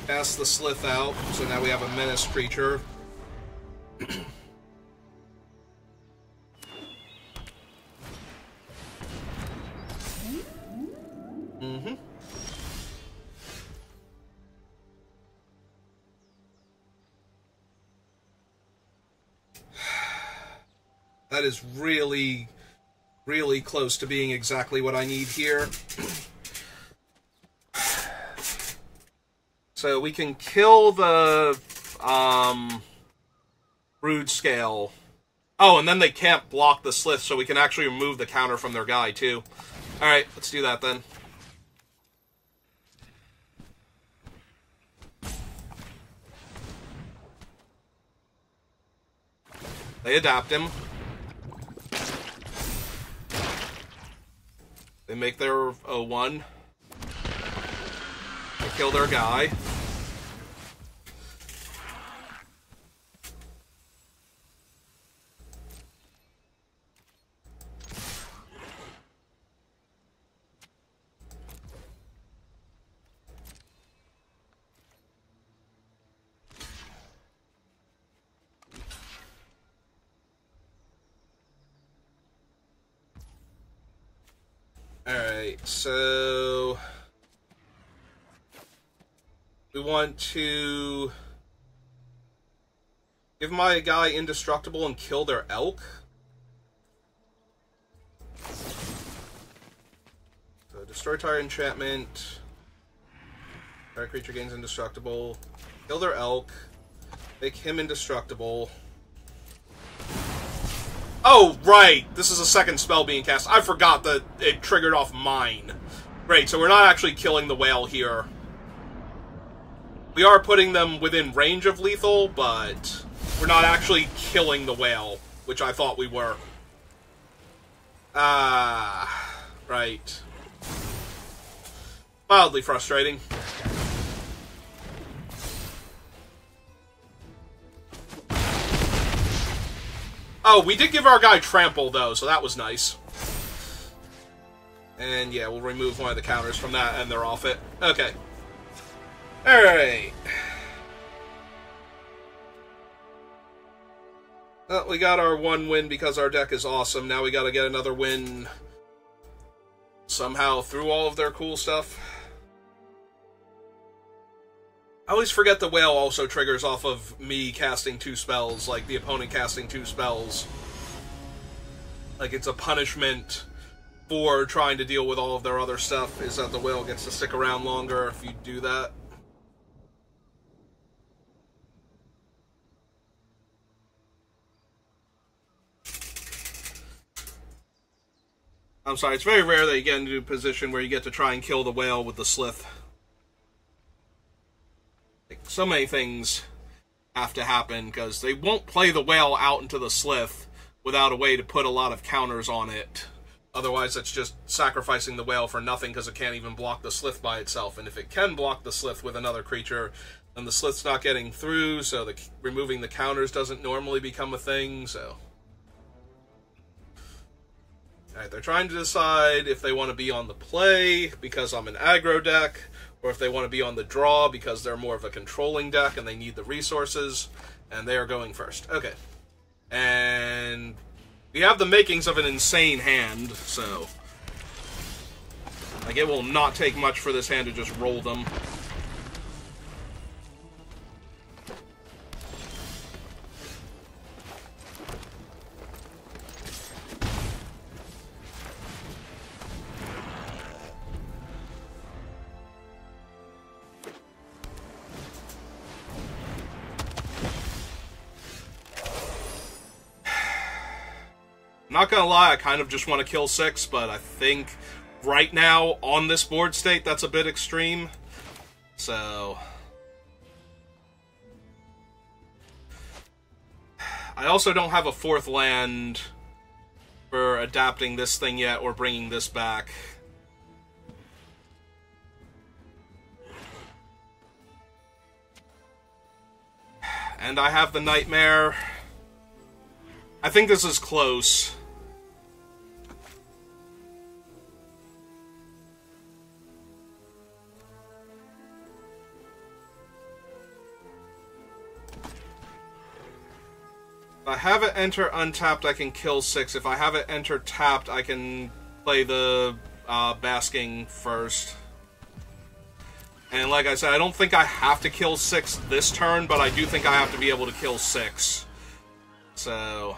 Cast the Slith out, so now we have a menace creature. That is really, really close to being exactly what I need here. So we can kill the brood scale. Oh, and then they can't block the Slith, so we can actually remove the counter from their guy, too. Alright, let's do that then. They adapt him. They make their 0-1. They kill their guy. Alright, so we want to give my guy indestructible and kill their elk. So destroy target enchantment. Target creature gains indestructible. Kill their elk. Make him indestructible. Oh, right! This is a second spell being cast. I forgot that it triggered off mine. Great, so we're not actually killing the whale here. We are putting them within range of lethal, but we're not actually killing the whale, which I thought we were. Right. Mildly frustrating. Oh, we did give our guy trample, though, so that was nice. And yeah, we'll remove one of the counters from that, and they're off it. Okay. Alright. Well, we got our one win because our deck is awesome. Now we gotta get another win somehow through all of their cool stuff. I always forget the whale also triggers off of me casting 2 spells, like the opponent casting 2 spells. Like, it's a punishment for trying to deal with all of their other stuff, is that the whale gets to stick around longer if you do that. I'm sorry, it's very rare that you get into a position where you get to try and kill the whale with the slith. So many things have to happen, because they won't play the whale out into the slith without a way to put a lot of counters on it. Otherwise, it's just sacrificing the whale for nothing, because it can't even block the slith by itself. And if it can block the slith with another creature, then the slith's not getting through, so removing the counters doesn't normally become a thing, so... Alright, they're trying to decide if they want to be on the play, because I'm an aggro deck, or if they want to be on the draw because they're more of a controlling deck and they need the resources, and they are going first. Okay. And we have the makings of an insane hand, so... Like, it will not take much for this hand to just roll them. Not gonna lie, I kind of just want to kill 6, but I think right now, on this board state, that's a bit extreme. So... I also don't have a 4th land for adapting this thing yet, or bringing this back. And I have the Nightmare. I think this is close. If I have it enter untapped, I can kill 6. If I have it enter tapped, I can play the Basking first. And like I said, I don't think I have to kill 6 this turn, but I do think I have to be able to kill 6. So...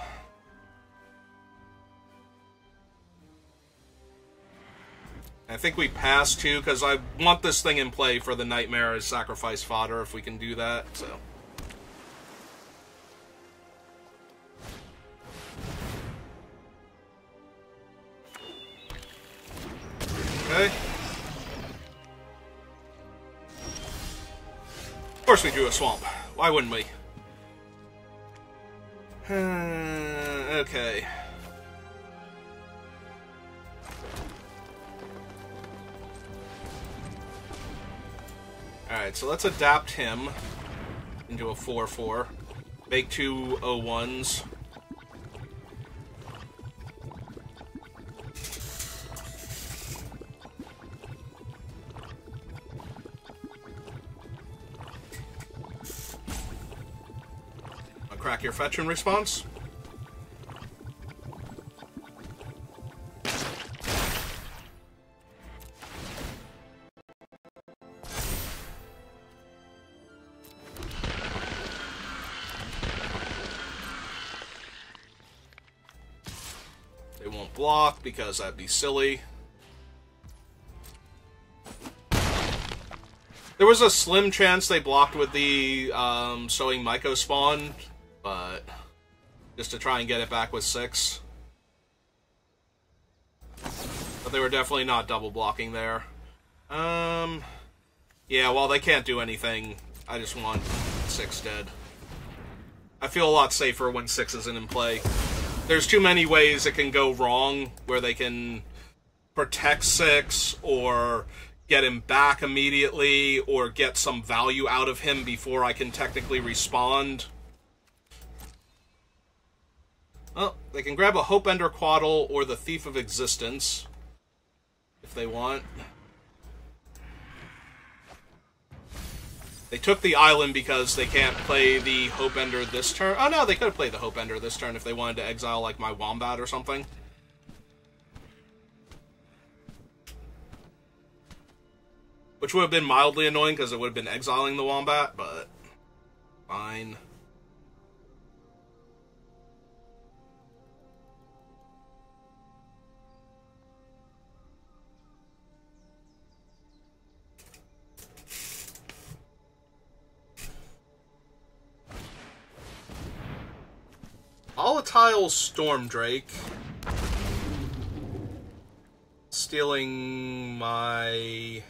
I think we pass, too, because I want this thing in play for the Nightmare as sacrifice fodder, if we can do that, so... Okay. Of course we drew a swamp. Why wouldn't we? Okay. Alright, so let's adapt him into a 4/4. Make 2 0/1s. I'll crack your fetch and response. Block, because that'd be silly. There was a slim chance they blocked with the Sowing Myco spawn, but just to try and get it back with 6. But they were definitely not double blocking there. Yeah, well, they can't do anything. I just want 6 dead. I feel a lot safer when 6 isn't in play. There's too many ways it can go wrong, where they can protect 6, or get him back immediately, or get some value out of him before I can technically respond. Well, they can grab a Hope-Ender Quaddle or the Thief of Existence, if they want. They took the island because they can't play the Hope-Ender this turn. Oh no, they could have played the Hope-Ender this turn if they wanted to exile, like, my Wombat or something. Which would have been mildly annoying because it would have been exiling the Wombat, but fine. Volatile Stormdrake. Stealing my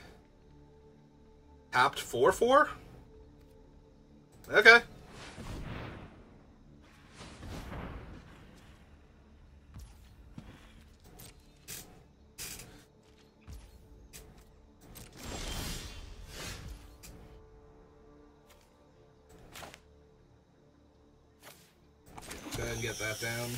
tapped 4/4? Okay. Go ahead and get that down.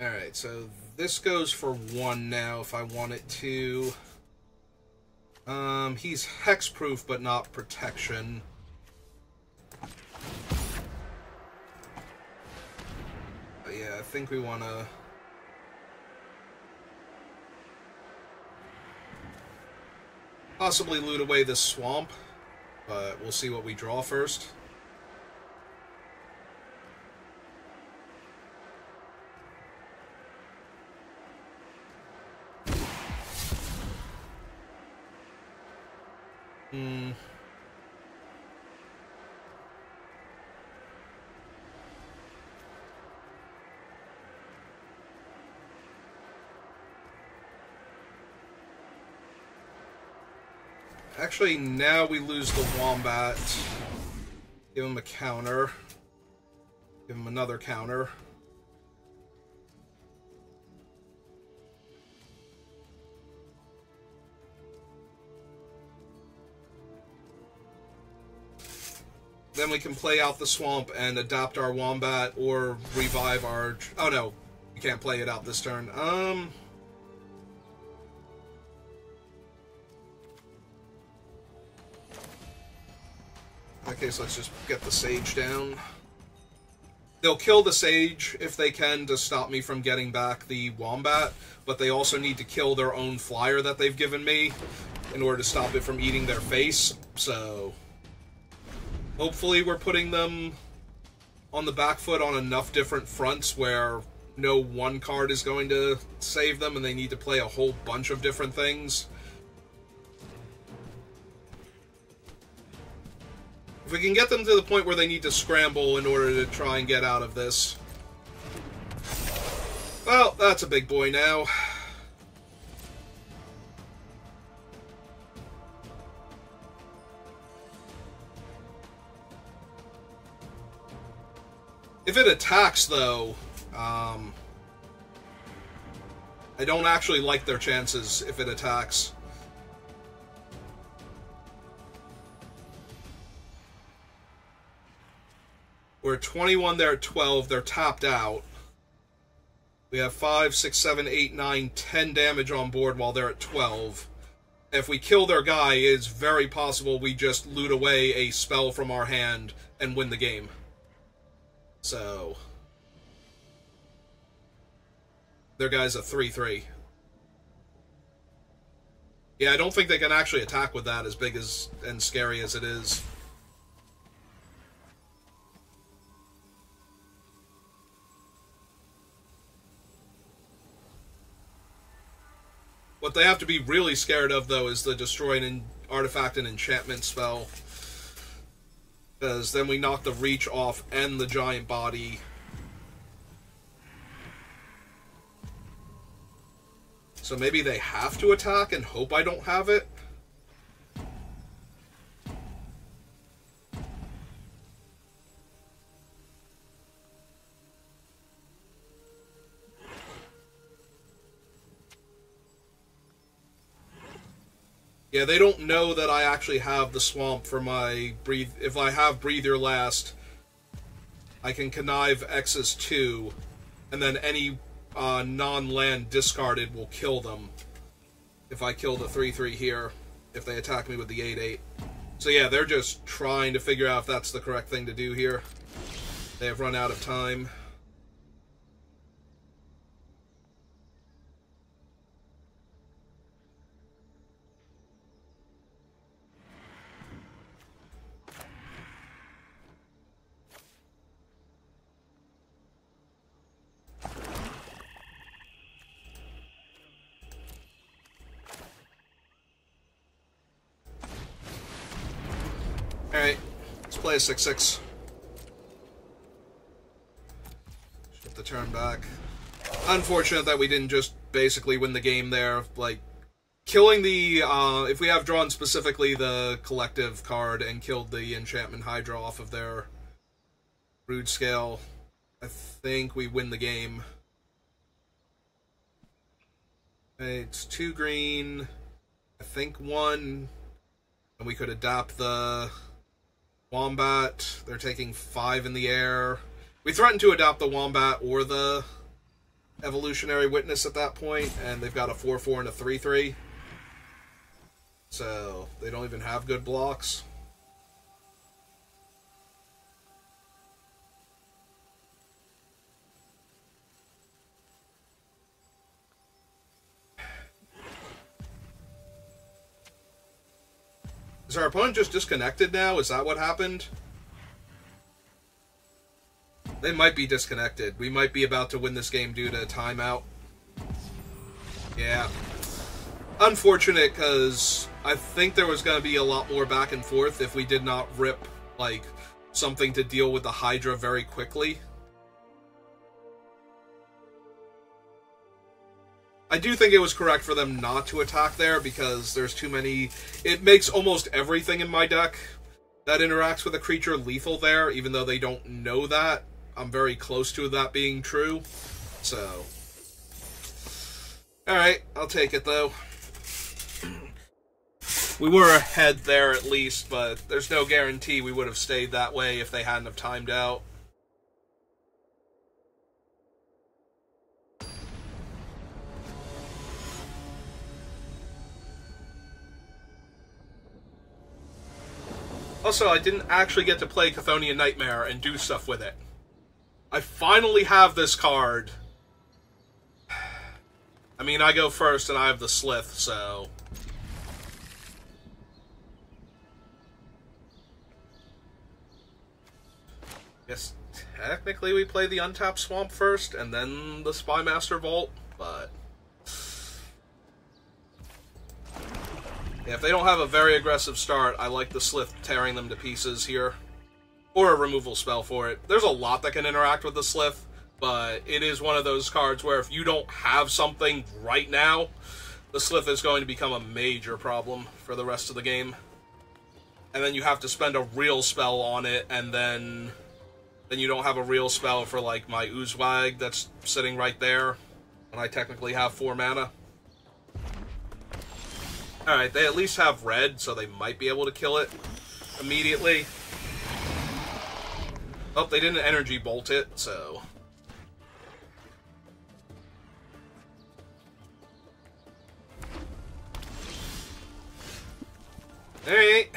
Alright, so this goes for 1 now if I want it to. He's hexproof but not protection. But yeah, I think we want to possibly loot away this swamp, but we'll see what we draw first. Actually, now we lose the Wombat. Give him a counter. Give him another counter. Then we can play out the swamp and adopt our Wombat or revive our... Oh no, you can't play it out this turn. Okay, so let's just get the Sage down. They'll kill the Sage if they can to stop me from getting back the Wombat, but they also need to kill their own flyer that they've given me in order to stop it from eating their face, so... Hopefully we're putting them on the back foot on enough different fronts where no one card is going to save them and they need to play a whole bunch of different things. If we can get them to the point where they need to scramble in order to try and get out of this. Well, that's a big boy now. If it attacks, though, I don't actually like their chances if it attacks. We're at 21, they're at 12, they're tapped out. We have 5, 6, 7, 8, 9, 10 damage on board while they're at 12. If we kill their guy, it's very possible we just loot away a spell from our hand and win the game. So... Their guy's a 3/3. Yeah, I don't think they can actually attack with that as big as and scary as it is. What they have to be really scared of, though, is the destroy an artifact and enchantment spell. Because then we knock the reach off and the giant body. So maybe they have to attack and hope I don't have it. Yeah, they don't know that I actually have the swamp for my breathe. If I have Breathe Your Last, I can connive X's 2, and then any non-land discarded will kill them. If I kill the 3/3 here, if they attack me with the 8/8. So yeah, they're just trying to figure out if that's the correct thing to do here. They have run out of time. Alright, let's play a 6/6. Shift the turn back. Unfortunate that we didn't just basically win the game there. Like, killing the, if we have drawn specifically the collective card and killed the enchantment Hydra off of their Brood Scale, I think we win the game. Okay, it's 2 green, I think 1, and we could adapt the Wombat. They're taking 5 in the air. We threatened to adopt the Wombat or the Evolutionary Witness at that point, and they've got a 4/4 and a 3/3. So they don't even have good blocks. Is our opponent just disconnected now? Is that what happened? They might be disconnected. We might be about to win this game due to a timeout. Yeah. Unfortunate, because I think there was going to be a lot more back and forth if we did not rip, like, something to deal with the Hydra very quickly. I do think it was correct for them not to attack there, because there's too many... It makes almost everything in my deck that interacts with a creature lethal there, even though they don't know that. I'm very close to that being true, so... Alright, I'll take it, though. We were ahead there, at least, but there's no guarantee we would have stayed that way if they hadn't have timed out. Also, I didn't actually get to play Chthonian Nightmare and do stuff with it. I finally have this card. I mean, I go first and I have the Slith, so... Guess technically we play the Untapped Swamp first and then the Spymaster Vault, but... Yeah, if they don't have a very aggressive start, I like the Slith tearing them to pieces here. Or a removal spell for it. There's a lot that can interact with the Slith, but it is one of those cards where if you don't have something right now, the Slith is going to become a major problem for the rest of the game. And then you have to spend a real spell on it, and then you don't have a real spell for, like, my Oozwag that's sitting right there, and I technically have 4 mana. Alright, they at least have red, so they might be able to kill it immediately. Oh, they didn't energy bolt it, so... Alright.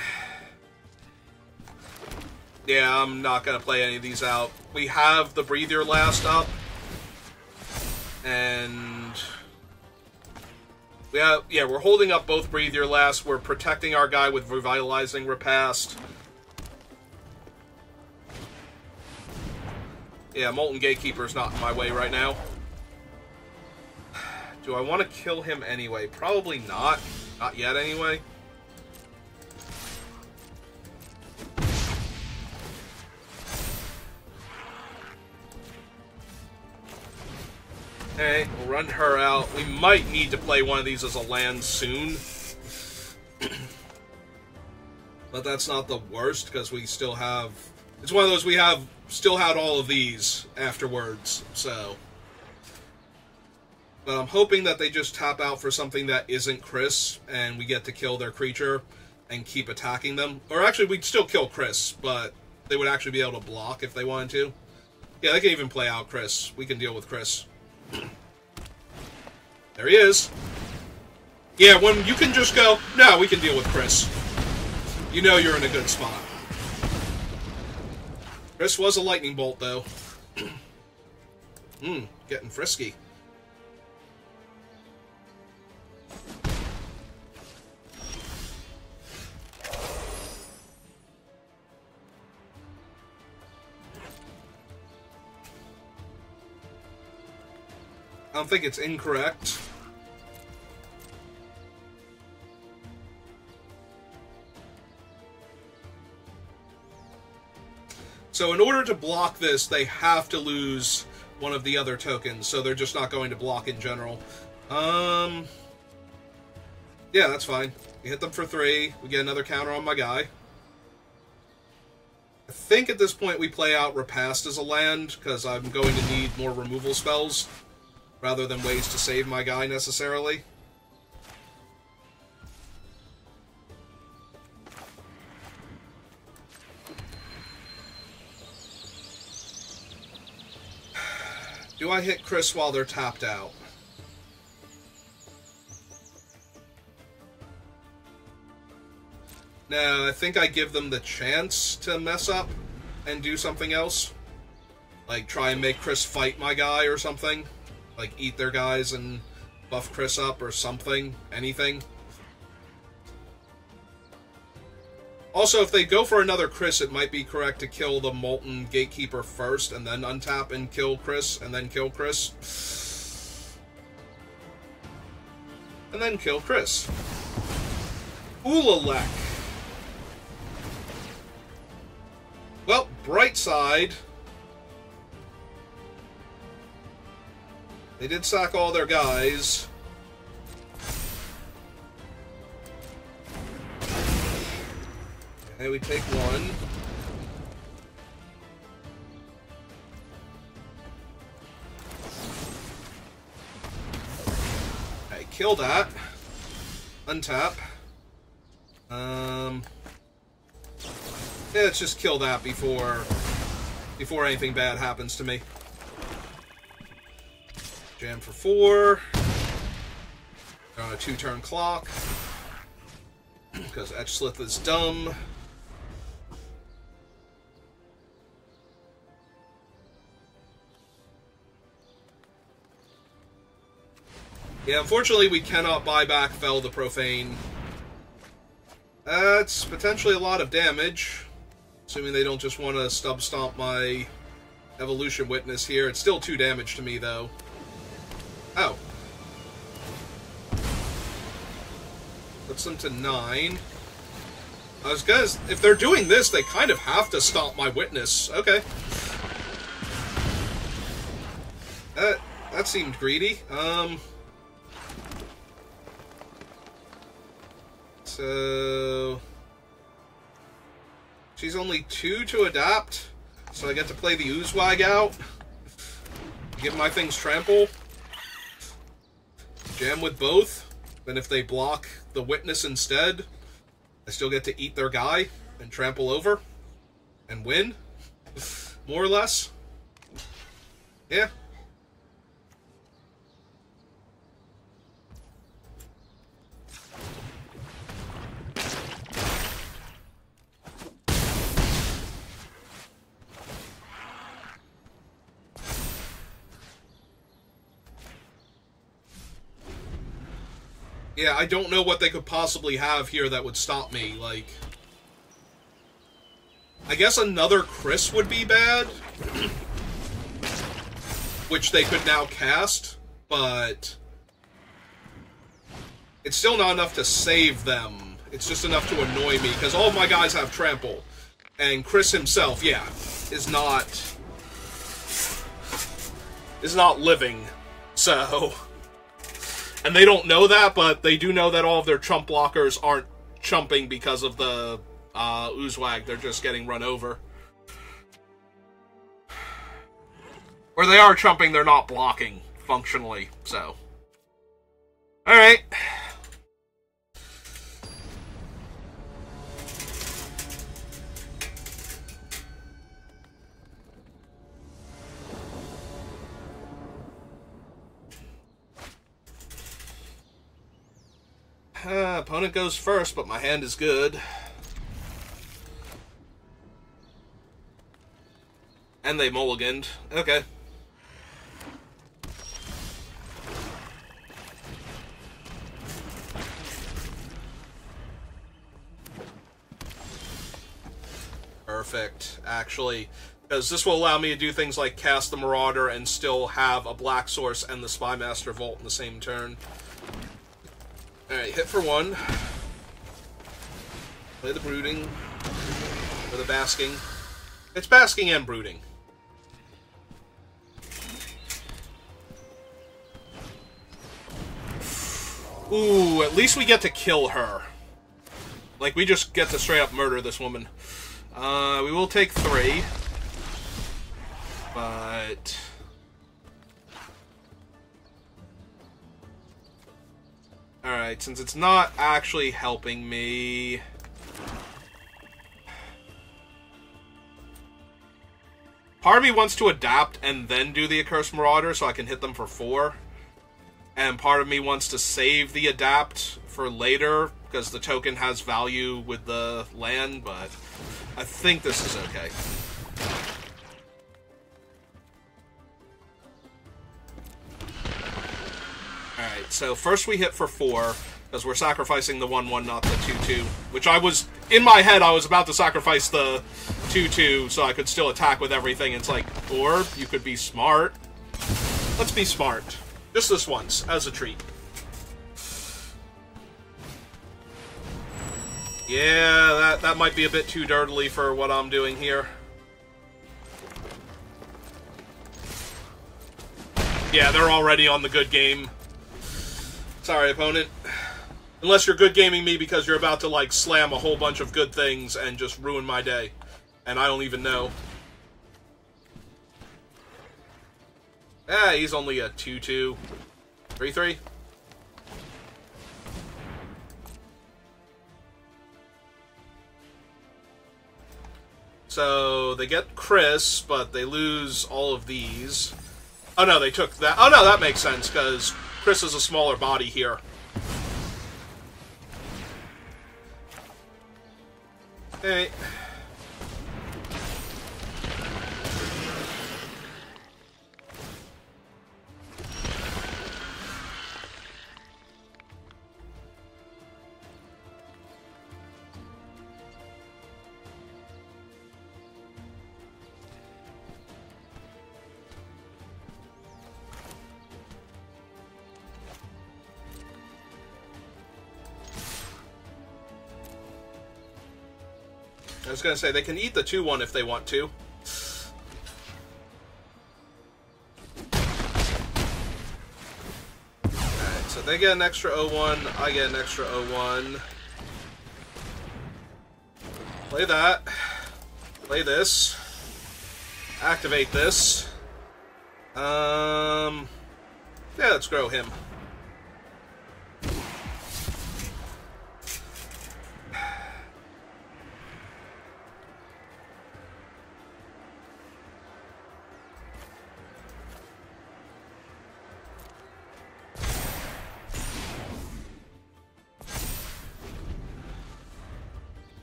Yeah, I'm not gonna play any of these out. We have the Breathe Your Last up. And we're holding up both Breathe Your Last. We're protecting our guy with Revitalizing Repast. Yeah, Molten Gatekeeper's not in my way right now. Do I want to kill him anyway? Probably not. Not yet, anyway. Okay, we'll run her out. We might need to play one of these as a land soon. But that's not the worst, because we still have... It's one of those we have still had all of these afterwards, so... But I'm hoping that they just tap out for something that isn't Chris, and we get to kill their creature and keep attacking them. Or actually, we'd still kill Chris, but they would actually be able to block if they wanted to. Yeah, they can even play out Chris. We can deal with Chris. There he is. Yeah, when you can just go, no, we can deal with Chris. You know you're in a good spot. Chris was a lightning bolt, though. Getting frisky. I don't think it's incorrect. So in order to block this, they have to lose one of the other tokens, so they're just not going to block in general. Yeah, that's fine. We hit them for 3. We get another counter on my guy. I think at this point we play out Repast as a land, because I'm going to need more removal spells, rather than ways to save my guy necessarily. Do I hit Chris while they're tapped out? No, I think I give them the chance to mess up and do something else. Like, try and make Chris fight my guy or something. Like, eat their guys and buff Chris up or something. Anything. Also, if they go for another Chris, it might be correct to kill the Molten Gatekeeper first, and then untap and kill Chris, and then kill Chris. And then kill Chris. Ulalek. Well, bright side. They did sack all their guys. Okay, we take 1. Okay, kill that. Untap. Yeah, let's just kill that before anything bad happens to me. Jam for 4. They're on a 2-turn clock. Because Etchslith is dumb. Yeah, unfortunately we cannot buy back Fel the Profane. That's potentially a lot of damage. Assuming they don't just want to stub stomp my Evolution Witness here. It's still 2 damage to me, though. Oh. Puts them to 9. I was gonna... If they're doing this, they kind of have to stomp my Witness. Okay. That seemed greedy. So... She's only 2 to adapt, so I get to play the Oozwag out. Give my things trample. Jam with both. Then if they block the Witness instead, I still get to eat their guy and trample over and win, more or less. Yeah. Yeah, I don't know what they could possibly have here that would stop me, like... I guess another Chris would be bad, which they could now cast, but it's still not enough to save them. It's just enough to annoy me, because all of my guys have trample, and Chris himself, yeah, is not living, so... And they don't know that, but they do know that all of their chump blockers aren't chumping because of the Oozwag. They're just getting run over. Or they are chumping, they're not blocking, functionally, so. Alright. Opponent goes first, but my hand is good. And they mulliganed. Okay. Perfect, actually. Because this will allow me to do things like cast the Marauder and still have a Black Source and the Spymaster Vault in the same turn. Alright, hit for 1. Play the Brooding. Or the Basking. It's Basking and Brooding. Ooh, at least we get to kill her. Like, we just get to straight up murder this woman. We will take 3. But... Alright, since it's not actually helping me... Part of me wants to adapt and then do the Accursed Marauder so I can hit them for 4. And part of me wants to save the adapt for later because the token has value with the land, but I think this is okay. Alright, so first we hit for 4, because we're sacrificing the 1-1, not the 2-2. Which I was, in my head, I was about to sacrifice the 2-2, so I could still attack with everything. It's like, or you could be smart. Let's be smart. Just this once, as a treat. Yeah, that might be a bit too dirtily for what I'm doing here. Yeah, they're already on the good game. Sorry, opponent. Unless you're good gaming me because you're about to, like, slam a whole bunch of good things and just ruin my day. And I don't even know. Ah, he's only a 2-2. 3-3. So, they get Chris, but they lose all of these. Oh, no, they took that. Oh, no, that makes sense, because Chris is a smaller body here. Okay. I was gonna say, they can eat the 2-1 if they want to. Alright, so they get an extra 0-1, I get an extra 0-1. Play that. Play this. Activate this. Yeah, let's grow him.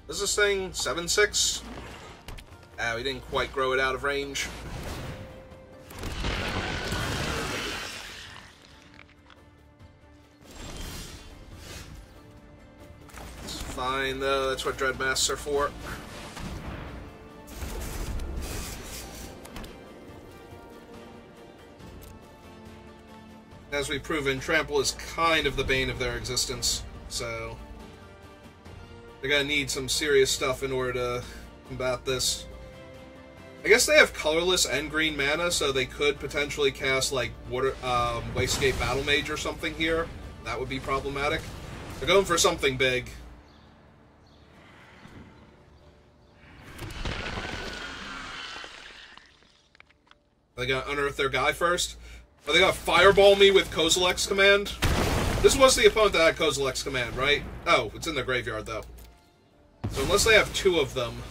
Is this thing 7-6? Ah, we didn't quite grow it out of range. fine, though. That's what Dreadmasks are for. As we've proven, Trample is kind of the bane of their existence, so they're gonna need some serious stuff in order to combat this. I guess they have colorless and green mana, so they could potentially cast, like, Wastegate Battle Mage or something here. That would be problematic. They're going for something big. Are they gonna unearth their guy first? Are they gonna fireball me with Kozilek's command? This was the opponent that had Kozilek's command, right? Oh, it's in their graveyard, though. So unless they have two of them...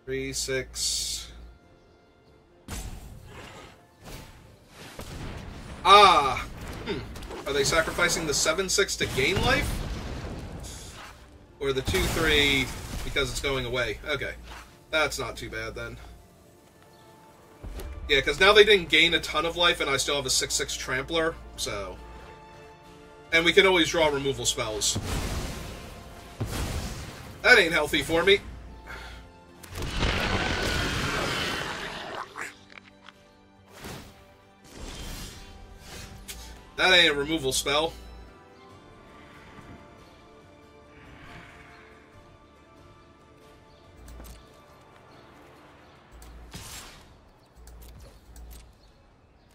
3, 6... Ah! Are they sacrificing the 7-6 to gain life? Or the 2-3 because it's going away? Okay. That's not too bad, then. Yeah, because now they didn't gain a ton of life, and I still have a 6-6 Trampler, so... And we can always draw removal spells. That ain't healthy for me. That ain't a removal spell.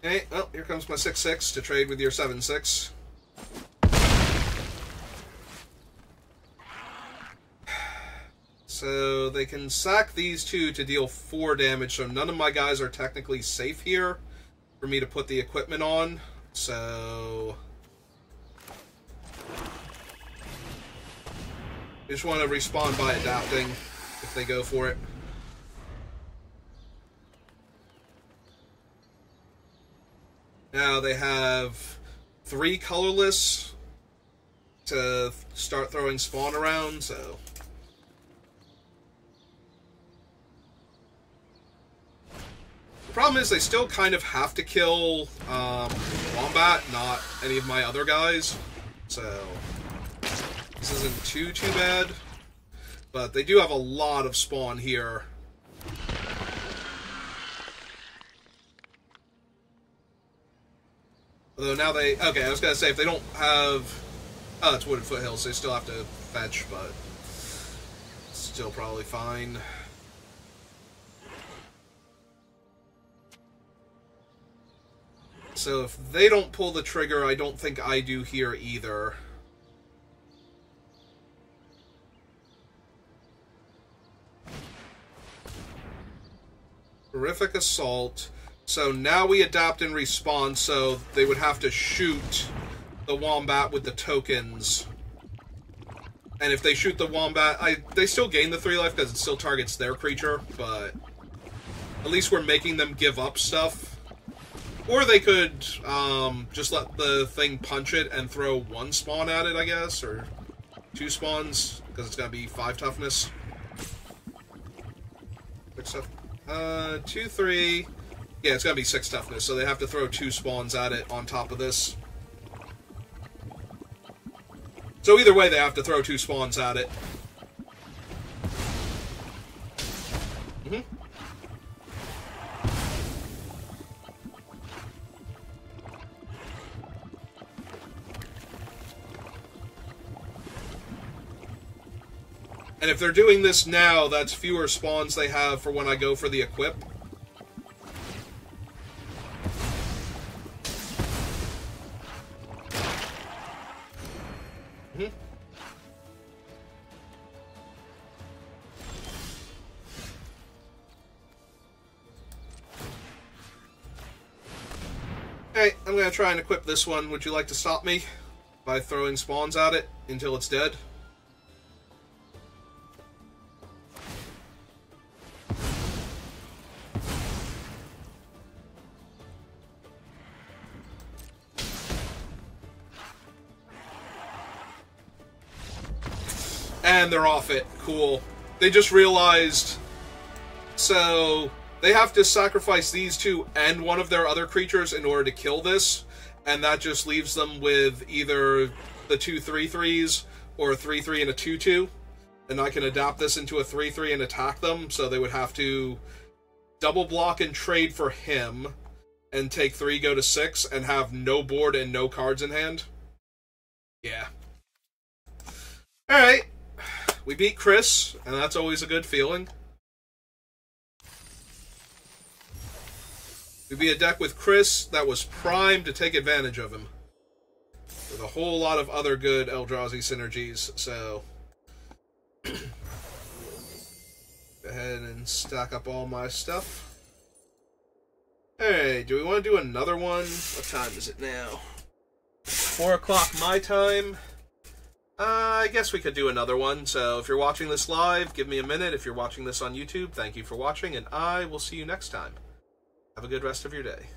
Okay, well, here comes my 6-6 to trade with your 7-6. So they can sack these two to deal 4 damage, so none of my guys are technically safe here for me to put the equipment on. So I just want to respawn by adapting if they go for it. Now they have 3 colorless to start throwing spawn around, so... The problem is they still kind of have to kill Wombat, not any of my other guys, so this isn't too bad. But they do have a lot of spawn here. Although now they... Okay, I was going to say, if they don't have... Oh, it's Wooded Foothills, they still have to fetch, but... Still probably fine. So if they don't pull the trigger, I don't think I do here either. Horrific Assault... So now we adapt and respawn, so they would have to shoot the Wombat with the tokens. And if they shoot the Wombat, they still gain the 3 life because it still targets their creature, but at least we're making them give up stuff. Or they could just let the thing punch it and throw 1 spawn at it, I guess, or 2 spawns, because it's going to be 5 toughness. Quick stuff. 2, 3... Yeah, it's going to be 6 toughness, so they have to throw 2 spawns at it on top of this. So either way, they have to throw 2 spawns at it. And if they're doing this now, that's fewer spawns they have for when I go for the equip. Okay, I'm going to try and equip this one. Would you like to stop me by throwing spawns at it until it's dead? And they're off it. Cool. They just realized... So... They have to sacrifice these 2 and one of their other creatures in order to kill this. and that just leaves them with either the 2 3/3s or a 3/3 and a 2/2. And I can adapt this into a 3/3 and attack them, so they would have to double block and trade for him, and take 3, go to 6, and have no board and no cards in hand. Yeah. Alright. We beat Chris, and that's always a good feeling. We beat a deck with Chris that was primed to take advantage of him. With a whole lot of other good Eldrazi synergies, so... Go ahead and stack up all my stuff. Hey, do we want to do another one? What time is it now? 4 o'clock my time. I guess we could do another one. So if you're watching this live, give me a minute. If you're watching this on YouTube, thank you for watching, and I will see you next time. Have a good rest of your day.